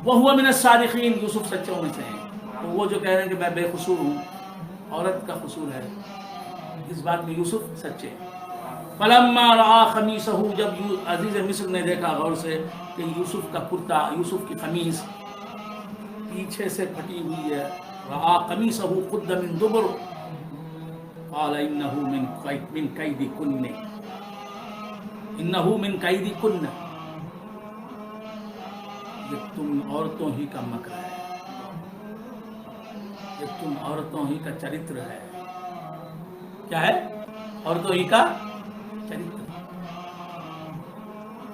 وَهُوَ مِنَ الصَّادِقِينَ. یوسف سچوں میں سے ہیں. تو وہ جو کہہ رہے ہیں کہ میں بے قصور ہوں، عورت کا قصور ہے، اس بات میں یوسف سچے. فلما رأى قمیصہ. جب عزیز مصر نے دیکھا غور سے کہ یوسف کا کرتا، یوسف کی قمیص پیچھے سے پھٹی ہوئی ہے، رأى قمیصہ قد من دبر قال انہ من کیدکن. انہ من کیدکن. یہ تم عورتوں ہی کا مکر ہے، یہ تم عورتوں ہی کا چرتر ہے. کیا ہے؟ عورتوں ہی کا چرتر.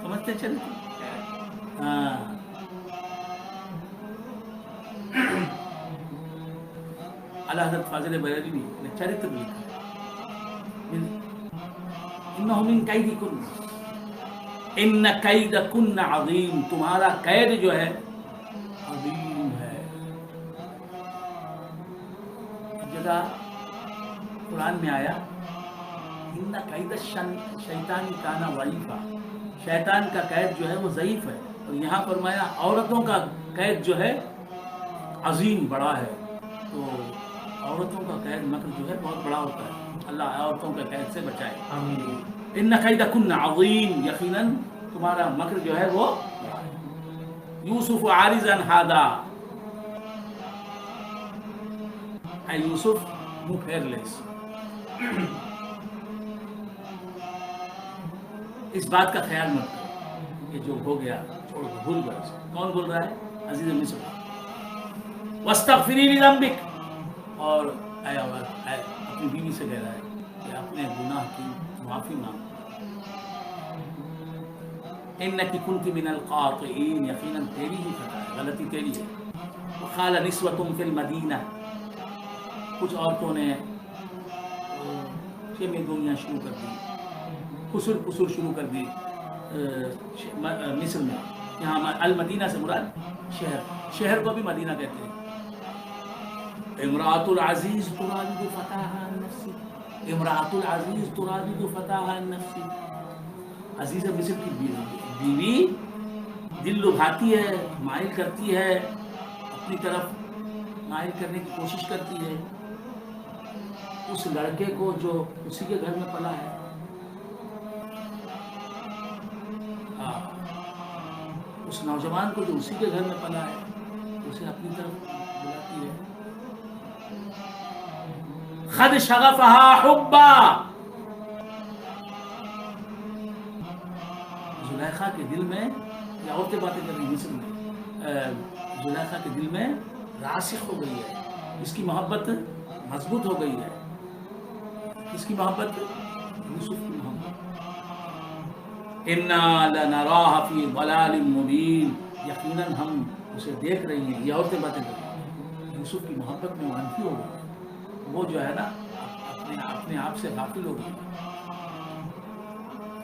سمجھتے ہیں چرتر؟ ہاں. اعلیٰ حضرت فاضل بریلوی نے چرتر لکھا ہے. انہ من کیدکن. ان کیدکن عظیم. تمہارا قید جو ہے عظیم ہے. جگہ قرآن میں آیا ان قید الشیطان کان ضعیفا. شیطان کا قید جو ہے وہ ضعیف ہے. اور یہاں فرمایا عورتوں کا قید جو ہے عظیم، بڑا ہے. تو عورتوں کا قید مکر جو ہے بہت بڑا ہوتا ہے. اللہ عورتوں کے قید سے بچائے.
آمین.
ان قیدکن عظیم. یقیناً تمہارا مکر جو ہے وہ یوسف عارض عن ھذا. اے یوسف منہ پھیر لے اس بات کا خیال مت کرو کہ جو ہو گیا چھوڑ دو، بھول گیا اسے. کون بول رہا ہے؟ عزیز مصر. واستغفری لذنبک. اور اے اپنی بیوی سے کہہ رہا ہے کہ اپنے گناہ کی معافی مانگو. انکی کنت من الخاطئین. یقیناً تیری ہی خطا ہے، غلطی تیری ہے. وقال نسوۃ فی المدینہ. کچھ عورتوں نے میں گوئیاں شروع کر دی، قصور شروع کر دی مصر میں. یہاں المدینہ سے مراد شہر کو بھی مدینہ کہتے ہیں. امراۃ العزیز تراود فتاها عن نفسی. امراۃ العزیز تراود فتاها عن نفسی. عزیز مصر کی بیوی دل لبھاتی ہے، مائل کرتی ہے، اپنی طرف مائل کرنے کی کوشش کرتی ہے اس لڑکے کو جو اسی کے گھر میں پلا ہے. اس نوجوان کو جو اسی کے گھر میں پلا ہے اسے اپنی طرف بلاتی ہے. خد شغفها حبا. زلیخا کے دل میں، یہ عورتیں باتیں کر رہی ہیں مصر میں، زلیخا کے دل میں راسخ ہو گئی ہے، اس کی محبت مضبوط ہو گئی ہے. اس کی محبت، یوسف کی محبت. انا لنراہ فی ضلال مبین، یقیناً ہم اسے دیکھ رہی ہیں. یہ عورتیں باتیں کر رہی ہیں. یوسف کی محبت میں منفی ہو گئی، وہ جو ہے نا اپنے آپ سے غافل ہو گئی،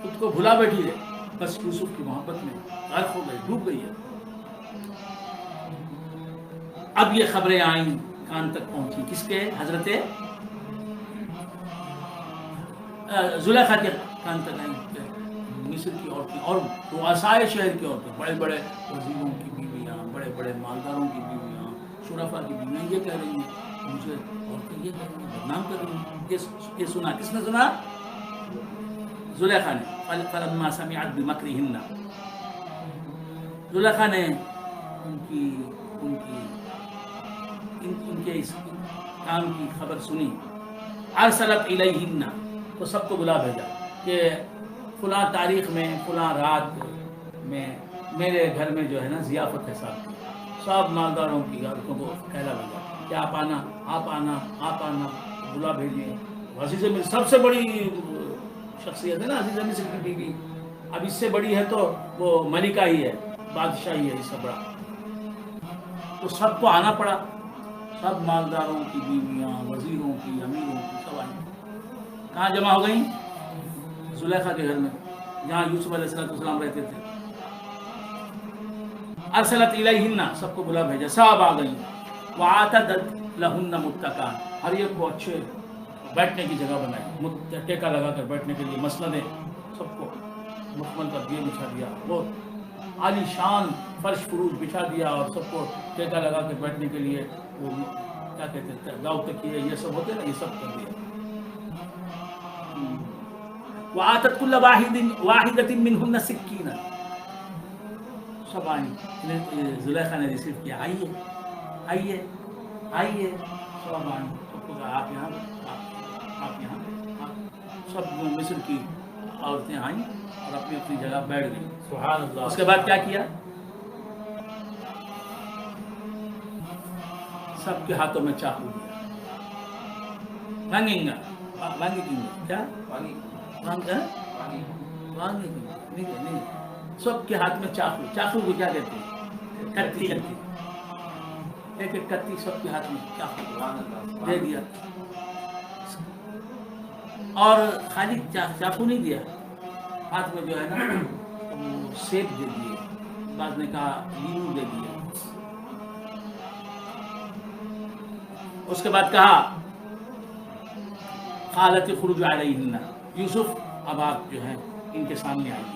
خود کو بھلا بیٹھی ہے، بس یوسف کی محبت میں غرق ہو گئی، ڈوب گئی ہے. اب یہ خبریں آئیں، کان تک پہنچی کس کے؟ حضرت زلیخا کے کان تک آئیں. مصر کی عورتیں اور رؤسائے شہر کی عورتیں، بڑے بڑے وزیروں کی بیویاں، بڑے بڑے مالداروں کی بیویاں، شرفا کی بیویاں یہ کہہ رہی ہیں، مجھے عورتیں یہ کہہ رہی ہیں، بدنام کر رہی ہیں. یہ سنا کس نے سنا؟ زلیخا نے. فلما سمعت بمکرہن، زلیخا نے ان کے اس کام کی خبر سنی. ارسلت الیہن، تو سب کو بلا بھیجا کہ فلاں تاریخ میں فلاں رات میں میرے گھر میں جو ہے نا ضیافت ہے صاحب کی. سب مالداروں کی عورتوں کو کہلا بھیجا کہ آپ آنا آپ آنا آپ آنا، بلا بھیجیے. عزیز مصر سب سے بڑی شخصیت ہے نا عزیز مصر کی بیوی، اب اس سے بڑی ہے تو وہ ملکہ ہی ہے، بادشاہی ہے اس سے بڑا. تو سب کو آنا پڑا، سب مالداروں کی بیویاں، وزیروں کی، امیروں کی، سب آئیں. کہاں جمع ہو گئیں؟ زلیخا کے گھر میں، جہاں یوسف علیہ السلام رہتے تھے. ارسلت الیہن، سب کو بلا بھیجا، سب آ گئیں. وَعَاتَدَتْ لَهُنَّ مُتَّكَأً، ہر ایک کو اچھے بیٹھنے کی جگہ بنائی، ٹیکا لگا کر بیٹھنے کے لیے مسندیں سب کو مکمل کر دیے، بچھا دیا. بہت عالی شان فرش فروش بچھا دیا اور سب کو ٹیکا لگا کر بیٹھنے کے لیے وہ کیا کہتے ہیں گاؤں تکیے یہ سب ہوتے نا، یہ سب کر دیا. وَآتَتْ كُلَّ وَاحِدَةٍ مِّنْهُنَّ سِكِّينًا، سب آئیں. زلیخا نے ریسیو کیا، آئیے آئیے آئیے، سب آئیں. سب کو کہا آپ یہاں آپ یہاں. سب مصر کی عورتیں آئیں اور اپنی اپنی جگہ بیٹھ گئیں.
سبحان اللہ.
اس کے بعد کیا کیا؟ سب کے ہاتھوں میں چاقو دیا. وانگیں گا کیا نہیں، سب کے ہاتھ میں چاقو. چاقو کو کیا کہتے ہیں؟ کتی. ایک ایک کتی سب کے ہاتھ میں چاقو دے دیا. اور خالی چاقو نہیں دیا، ہاتھ میں جو ہے نا سیب دے دیے، بعد نے کہا لیمو دے دیا. اس کے بعد کہا قالت اخرج علیہن، یوسف اب آپ جو ہے ان کے سامنے آئیے،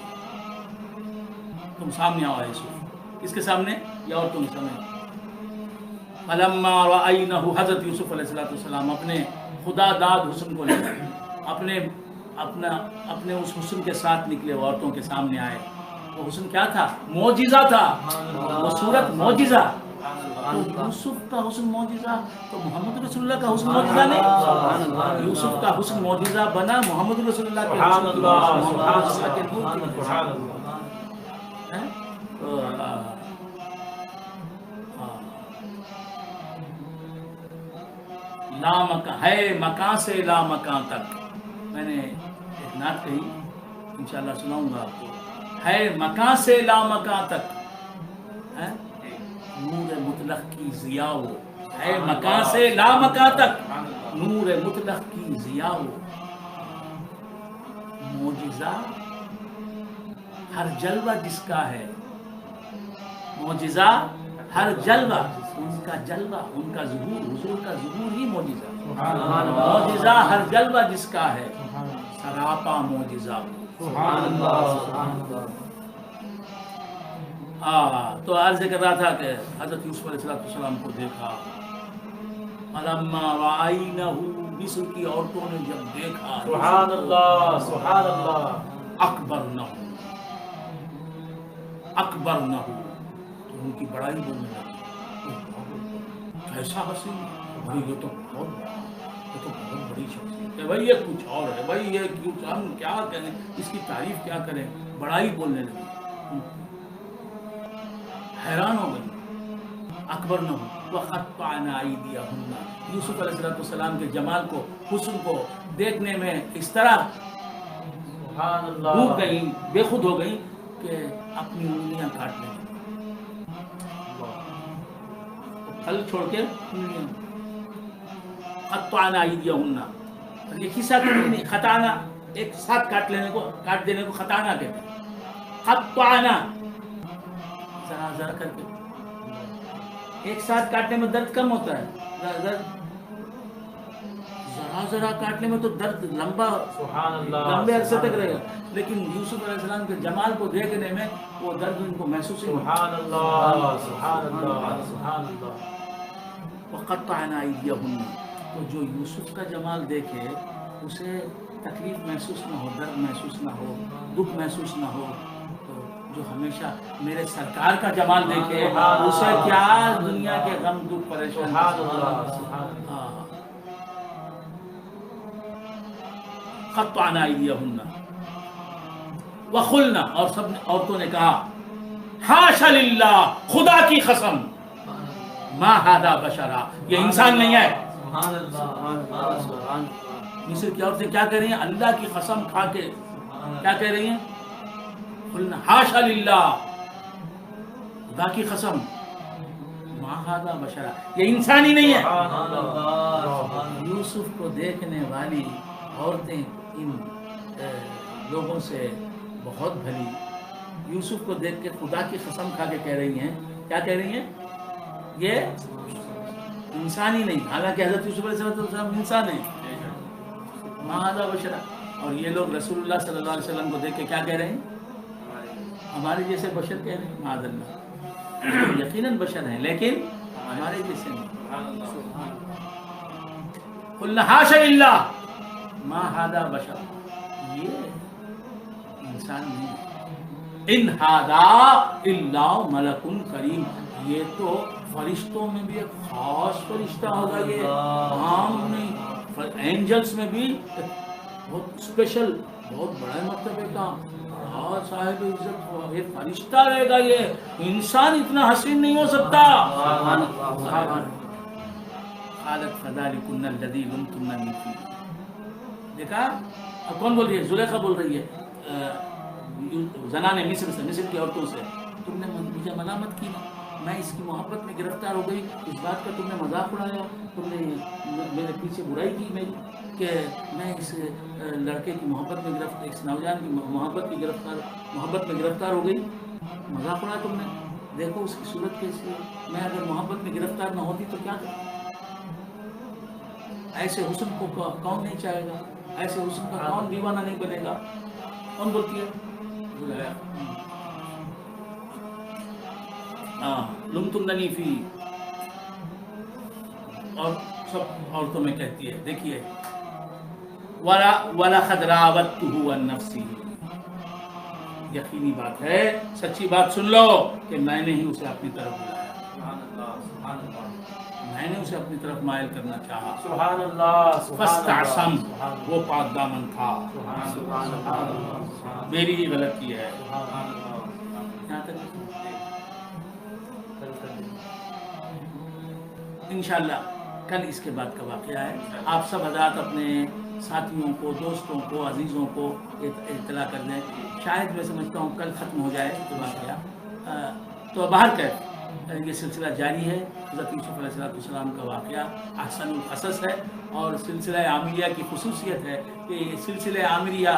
تم سامنے آؤ. یوسف کس کے سامنے؟ یا اور تم سامنے. فلما رأینہ، حضرت یوسف علیہ السلام اپنے خدا داد حسن کو لے کر اپنے اس حسن کے ساتھ نکلے، عورتوں کے سامنے آئے. وہ حسن کیا تھا؟ معجزہ تھا. وہ صورت معجزہ. تو یوسف کا حسن معجزہ تو محمد رسول اللہ کا حسن معجزہ نہیں. یوسف کا حسن معجزہ بنا محمد رسول اللہ کے حسن کی معجزہ کے نور کی وجہ سے. لا مکان ہے، مکان سے لا مکان تک. میں نے ایک نعت کہی، انشاءاللہ سناؤں گا آپ کو. ہے مکان سے لا مکان تک، نور مطلق کی ضیاء وہ. ہے مکان سے لا مکان تک، نور مطلق کی ضیاء وہ. معجزہ ہر جلوہ جس کا ہے، معجزہ ہر جلوہ ان کا جلوہ، ان کا ظہور، حضور کا ظہور ہی معجزہ. معجزہ ہر جلوہ جس کا ہے، سراپا معجزہ. تو عرض کر رہا تھا کہ حضرت یوسف علیہ السلام کو دیکھا. فلما رأینہ، مصر کی عورتوں نے جب دیکھا،
سبحان اللہ سبحان اللہ،
اکبرنہ تو ان کی بڑائی بولنے لگی. ایسا حسین بھائی یہ تو بہت بڑی شخصیت ہے بھائی، یہ کچھ اور ہے بھائی، یہ کچھ ہم کیا کریں، اس کی تعریف کیا کریں، بڑائی بولنے لگی، حیران ہو گئی، اکبر نہ ہو وَقَطَّعْنَا أَيْدِيَهُنَّ، یوسف علیہ السلام کے جمال کو، حسن کو دیکھنے میں اس طرح
سبحان اللہ،
ڈوب گئی، بے خود ہو گئی کہ اپنی انگلیاں کاٹنے لگی، پھل چھوڑ کے انگلیاں، قَطَّعْنَا أَيْدِيَهُنَّ، ایک ہی ساتھ نہیں، خطانا ایک ساتھ کاٹ دینے کو خطانا کہتے ہیں، قَطَّعْنَا ذرا ذرا کر کے، ایک ساتھ کاٹنے میں درد کم ہوتا ہے، درد ذرا ذرا کاٹنے میں تو درد
سبحان اللہ،
لمبے عرصے تک رہے گا، لیکن یوسف علیہ السلام کے جمال کو دیکھنے میں وہ درد ان کو محسوس ہی نہیں۔
سبحان اللہ، سبحان اللہ، سبحان اللہ،
وَقَطَّعْنَا أَيْدِيَهُنَّ، تو جو یوسف کا جمال دیکھے اسے تکلیف محسوس نہ ہو، درد محسوس نہ ہو، دکھ محسوس نہ ہو، تو جو ہمیشہ میرے سرکار کا جمال دیکھے اسے کیا دنیا کے غم دکھ پریشان۔
سبحان اللہ، سبحان اللہ،
قَطَّعْنَا أَيْدِيَهُنَّ وَقُلْنَا، اور سب عورتوں نے کہا حاشا للہ، خدا کی قسم، ما ھذا بشرا، یہ انسان نہیں ہے۔
سبحان اللہ، سبحان
مصر کی عورتیں کیا کہہ رہی ہیں؟ اللہ کی قسم کھا کے کیا کہہ رہی ہیں؟ قلنا حاشا للہ، خدا کی قسم، ما ھذا بشرا، یہ انسان ہی نہیں ہے۔
اللہ،
یوسف کو دیکھنے والی عورتیں ان لوگوں سے بہت بھلی، یوسف کو دیکھ کے خدا کی قسم کھا کے کہہ رہی ہیں، کیا کہہ رہی ہیں؟ یہ انسان ہی نہیں، حالانکہ حضرت یوسف علیہ السلام انسان ہیں، ما ھذا بشرا، اور یہ لوگ رسول اللہ صلی اللہ علیہ وسلم کو دیکھ کے کیا کہہ رہے ہیں؟ ہمارے جیسے بشر کہہ رہے ہیں، معاذ اللہ، یقیناً بشر ہیں لیکن ہمارے جیسے نہیں۔ قلنا حاشا للہ ما ھذا بشر، یہ انسان نہیں، ان ھذا الا ملک کریم، یہ تو فرشتوں میں بھی ایک خاص فرشتہ ہوگا، یہ عام نہیں، اینجلس میں بھی بہت اسپیشل، بہت بڑے مرتبے کا بڑا صاحب عزت ہوا، یہ فرشتہ رہے گا، یہ انسان اتنا حسین نہیں ہو سکتا۔ قالت فذلکن الذی لمتننی فیہ، دیکھا اب کون بول رہی ہے؟ زلیخا بول رہی ہے زنان مصر سے، مصر کی عورتوں سے، تم نے مجھے ملامت کی نا، میں اس کی محبت میں گرفتار ہو گئی، اس بات کا تم نے مذاق اڑایا، تم نے میرے پیچھے برائی کی میری کہ میں اس لڑکے کی محبت میں گرفتار، اس نوجوان کی محبت میں گرفتار ہو گئی، مذاق اڑایا تم نے، دیکھو اس کی صورت کیسی ہے، میں اگر محبت میں گرفتار نہ ہوتی تو کیا کرتی؟ ایسے حسن کو کون نہیں چاہے گا، ایسے حسن کا کون دیوانہ نہیں بنے گا؟ کون بولتی ہے؟ لمتننی فی، اور سب عورتوں میں کہتی ہے، دیکھیے وَلَقَدْ رَاوَدتُّهُ عَن نَفْسِهِ، یقینی بات ہے، سچی بات سن لو کہ میں نے ہی اسے اپنی طرف بلایا، میں نے اسے اپنی طرف مائل کرنا چاہا،
سبحان اللہ،
فاستعصم، وہ پاک دامن تھا، میری ہی غلطی ہے۔ یہاں تک انشاءاللہ کل اس کے بعد کا واقعہ ہے، آپ سب حضرات اپنے ساتھیوں کو، دوستوں کو، عزیزوں کو اطلاع کر دیں، شاید میں سمجھتا ہوں کل ختم ہو جائے یہ واقعہ، تو باہر کر یہ سلسلہ جاری ہے، حضرت یوسف علیہ السلام کا واقعہ احسن القصص ہے، اور سلسلہ عامریہ کی خصوصیت ہے کہ سلسلہ عامریہ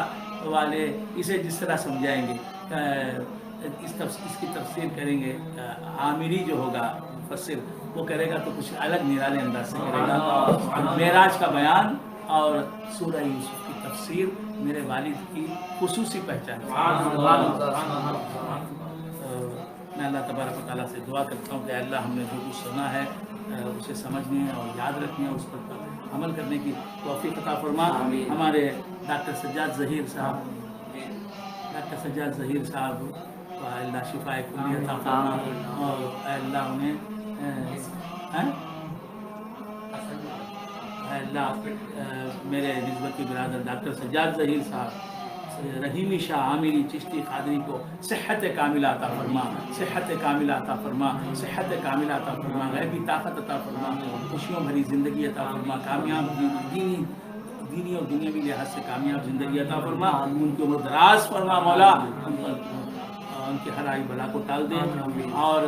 والے اسے جس طرح سمجھائیں گے، اس کی تفسیر کریں گے، عامری جو ہوگا مفسر وہ کرے گا تو کچھ الگ نرالے انداز سے کرے گا، معراج کا بیان اور سورہ یوسف کی تفسیر میرے والد کی خصوصی پہچان ہے۔ میں اللہ تبارک و تعالیٰ سے دعا کرتا ہوں کہ اللہ ہم نے جو کچھ سنا ہے اسے سمجھنے اور یاد رکھنے اور اس پر عمل کرنے کی توفیق عطا فرما۔ ہمارے ڈاکٹر سجاد ظہیر صاحب کو اللہ شفا کلی عطا فرما، اور اللہ انہیں اللہ میرے نسبتی برادر ڈاکٹر سجاد ظہیر صاحب رحیمی شاہ عامری چشتی قادری کو صحت کاملہ عطا فرما، صحت کاملہ عطا فرما، صحت کاملہ عطا فرما، غیبی طاقت عطا فرما، خوشیوں بھری زندگی عطا فرما، کامیاب دینی اور دنیاوی لحاظ سے کامیاب زندگی عطا فرما، ان کی عمر دراز فرما مولا، ان کی ہر آئی بلا کو ٹال دے۔ اور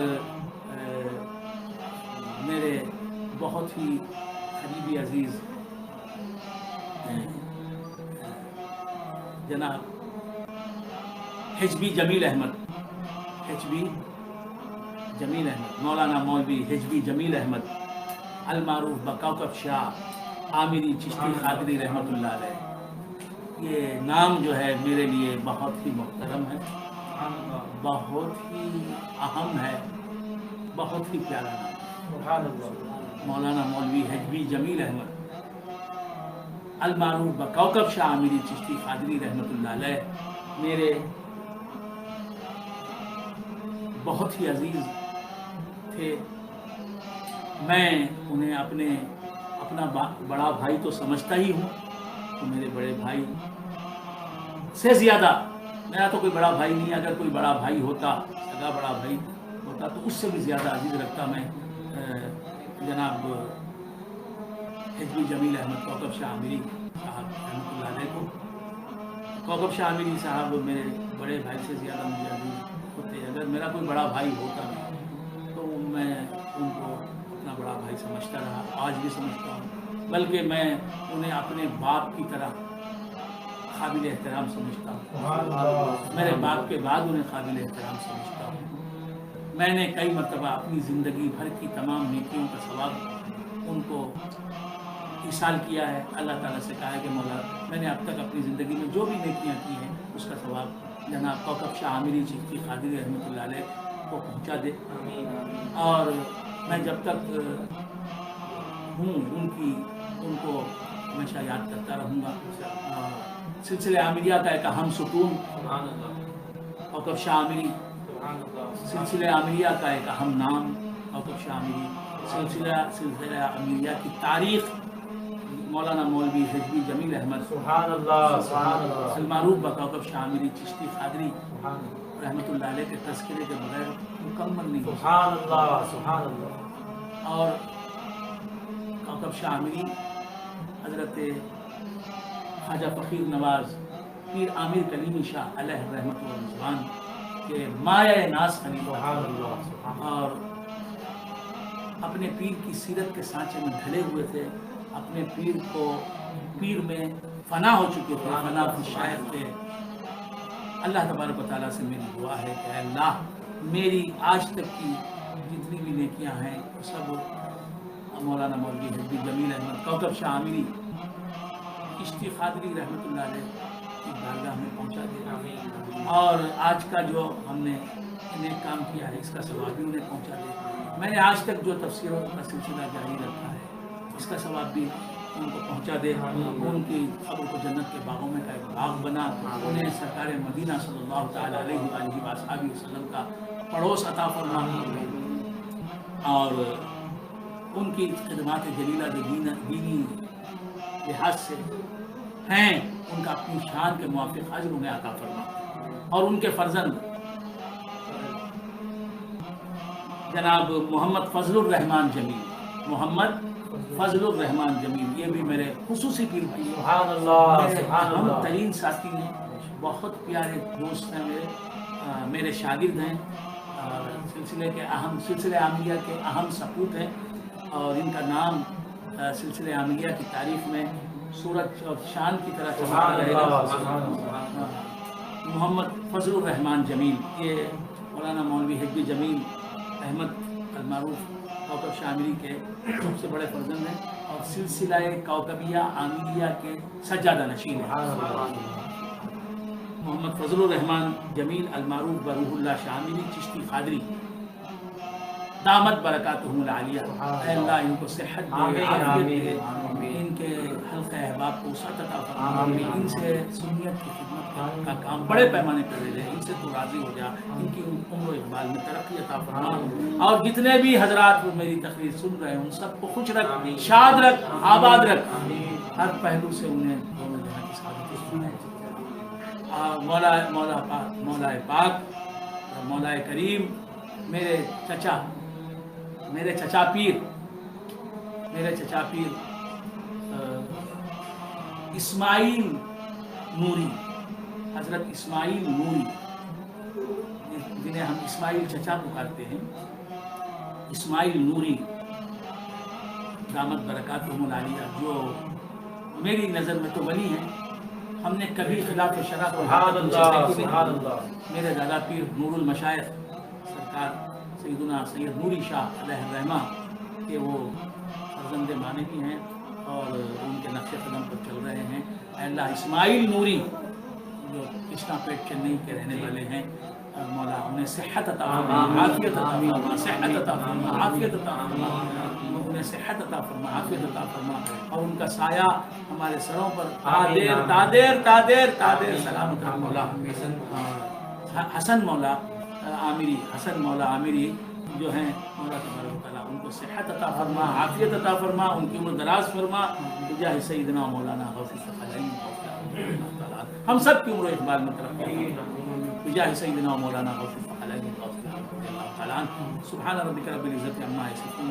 میرے بہت ہی قریبی عزیز جناب حجبی جمیل احمد، مولانا مولوی حجبی جمیل احمد المعروف بکوکب شاہ عامری چشتی قادری رحمۃ اللہ علیہ، یہ نام جو ہے میرے لیے بہت ہی محترم ہے، بہت ہی اہم ہے، بہت ہی پیارا نام ہے۔ مولانا مولوی حجبی جمیل احمد المعروف بکوکب شاہ عامری چشتی قادری رحمۃ اللہ علیہ میرے بہت ہی عزیز تھے۔ میں انہیں اپنا بڑا بھائی تو سمجھتا ہی ہوں، تو میرے بڑے بھائی سے زیادہ، میرا تو کوئی بڑا بھائی نہیں، اگر کوئی بڑا بھائی ہوتا، سگا بڑا بھائی ہوتا تو اس سے بھی زیادہ عزیز رکھتا میں جناب حجبی جمیل احمد کوکب شاہ عامری صاحب رحمۃ اللہ علیہ کو۔ کوکب شاہ عامری صاحب میرے بڑے بھائی سے زیادہ مجھے عزیز ہوتے، اگر میرا کوئی بڑا بھائی ہوتا تو میں ان کو اپنا بڑا بھائی سمجھتا رہا، آج بھی سمجھتا ہوں، بلکہ میں انہیں اپنے باپ کی طرح قابل احترام سمجھتا ہوں، میرے باپ کے بعد انہیں قابل احترام سمجھتا ہوں۔ میں نے کئی مرتبہ اپنی زندگی بھر کی تمام نیکیوں کا ثواب ان کو ایصال کیا ہے، اللہ تعالیٰ سے کہا ہے کہ مولا میں نے اب تک اپنی زندگی میں جو بھی نیکیاں کی ہیں اس کا ثواب جناب کوکب شاہ عامری چشتی قادری رحمۃ اللہ علیہ کو پہنچا دے، اور میں جب تک ہوں ان کو ہمیشہ یاد کرتا رہوں گا۔ سلسلہ عامریہ کا ایک اہم ستون کوکب شاہ عامری، سلسلہ عامریہ کا ایک اہم نام کوکب شاہ عامری، سلسلہ عامریہ کی تاریخ مولانا مولوی حجبی جمیل احمد المعروف بکوکب شاہ عامری چشتی قادری رحمۃ اللہ علیہ کے تذکرے کے بغیر مکمل نہیں ہو سکتی۔ اور کوکب شاہ عامری حضرت خواجہ فقیر نواز پیر عامر کلیمی شاہ علیہ رحمۃ و رضوان کے مایہ ناز خلیفہ، اور اپنے پیر کی سیرت کے سانچے میں ڈھلے ہوئے تھے، اپنے پیر میں فنا ہو چکے تھے، فنا کی شاعر تھے۔ اللہ تبارک و تعالیٰ سے میری دعا ہے کہ اے اللہ میری آج تک کی جتنی بھی نیکیاں ہیں سب مولانا مولوی حجبی جمیل احمد کوکب شاہ عامری چشتی قادری رحمۃ اللہ علیہ کی بارگاہ میں پہنچا دے، اور آج کا جو ہم نے نیک کام کیا ہے اس کا ثواب بھی انہیں پہنچا دے۔ میں نے آج تک جو تفسیروں کا سلسلہ جاری رکھا ہے اس کا ثواب بھی ان کو پہنچا دے، ان کی قبر کو جنت کے باغوں میں کا ایک باغ بنا، انہیں سرکار مدینہ صلی اللہ تعالیٰ علیہ وآلہ وآلہ وسلم کا پڑوس عطا فرما، اور ان کی خدمات جلیلہ جو دینی لحاظ سے ہیں ان کا اپنی شان کے موافق اجر انہیں عطا فرما، اور ان کے فرزند جناب محمد فضل الرحمان جمیل، یہ بھی میرے خصوصی پیر بھائی ہیں، اہم ترین ساتھی ہیں، بہت پیارے دوست ہیں، میرے شاگرد ہیں، اور سلسلہ عامریہ کے اہم سپوت ہیں، اور ان کا نام سلسلہ عامریہ کی تاریخ میں سورج اور شان کی طرح چمکتا رہے گا۔ محمد فضل الرحمان جمیل یہ مولانا مولوی حجبی جمیل احمد المعروف کوکب شاہ عامری کے سب سے بڑے فرزند ہیں، اور سلسلہ کوکبیہ عامریہ کے سجادہ نشین ہیں۔ محمد فضل الرحمان جمیل المعروف بروح اللہ شاہ عامری چشتی قادری دامت برکاتہم العالیہ، اے اللہ ان کو صحت دے، عافیت دے، ان کے حلقہ احباب کو وسعت عطا فرما، ان سے سنیت کی خدمت کا کام بڑے پیمانے پر لے لے، ان سے تو راضی ہو جا، ان کی عمر و اقبال میں ترقی عطا فرما، اور جتنے بھی حضرات میری تقریر سن رہے ہیں ان سب کو خوش رکھ، شاد رکھ، آباد رکھ، ہر پہلو سے انہیں دونوں جہاں کی سعادت سنائے۔ مولا پاک مولا کریم میرے چچا پیر اسماعیل نوری، حضرت اسماعیل نوری، جنہیں ہم اسماعیل چچا پکارتے ہیں، اسماعیل نوری دامت برکاتہم العالیہ، جو میری نظر میں تو ولی ہیں، ہم نے کبھی خلاف شرع کو میرے دادا پیر نور المشائخ سرکار سیدنا سید نوری شاہ علیہ الرحمہ کہ وہ فرزند مانگی ہیں اور ان کے نقش قدم پر چل رہے ہیں۔ اے اللہ اسماعیل نوری جو کرشنا پیٹ چنئی کے رہنے والے ہیں، مولا انہیں صحت عطا فرما، عافیت عطا فرما، صحت عطا فرما، عافیت عطا فرما، انہیں صحت عطا فرما، عافیت عطا فرما، اور ان کا سایہ ہمارے سروں پر تادیر سلامت رکھ مولا۔ حسن مولا عامری جو ہیں مولا تبارک و تعالیٰ ان کو صحت عطا فرما، عافیت عطا فرما، ان کی عمر دراز فرما، بجاہ سیدنا مولانا غوث الثقلین، ہم سب کی عمر و اقبال میں ترقی، بجاہ سیدنا مولانا غوث الثقلین رضی اللہ تعالیٰ عنہ۔ سبحان ربک رب العزت عما یصفون۔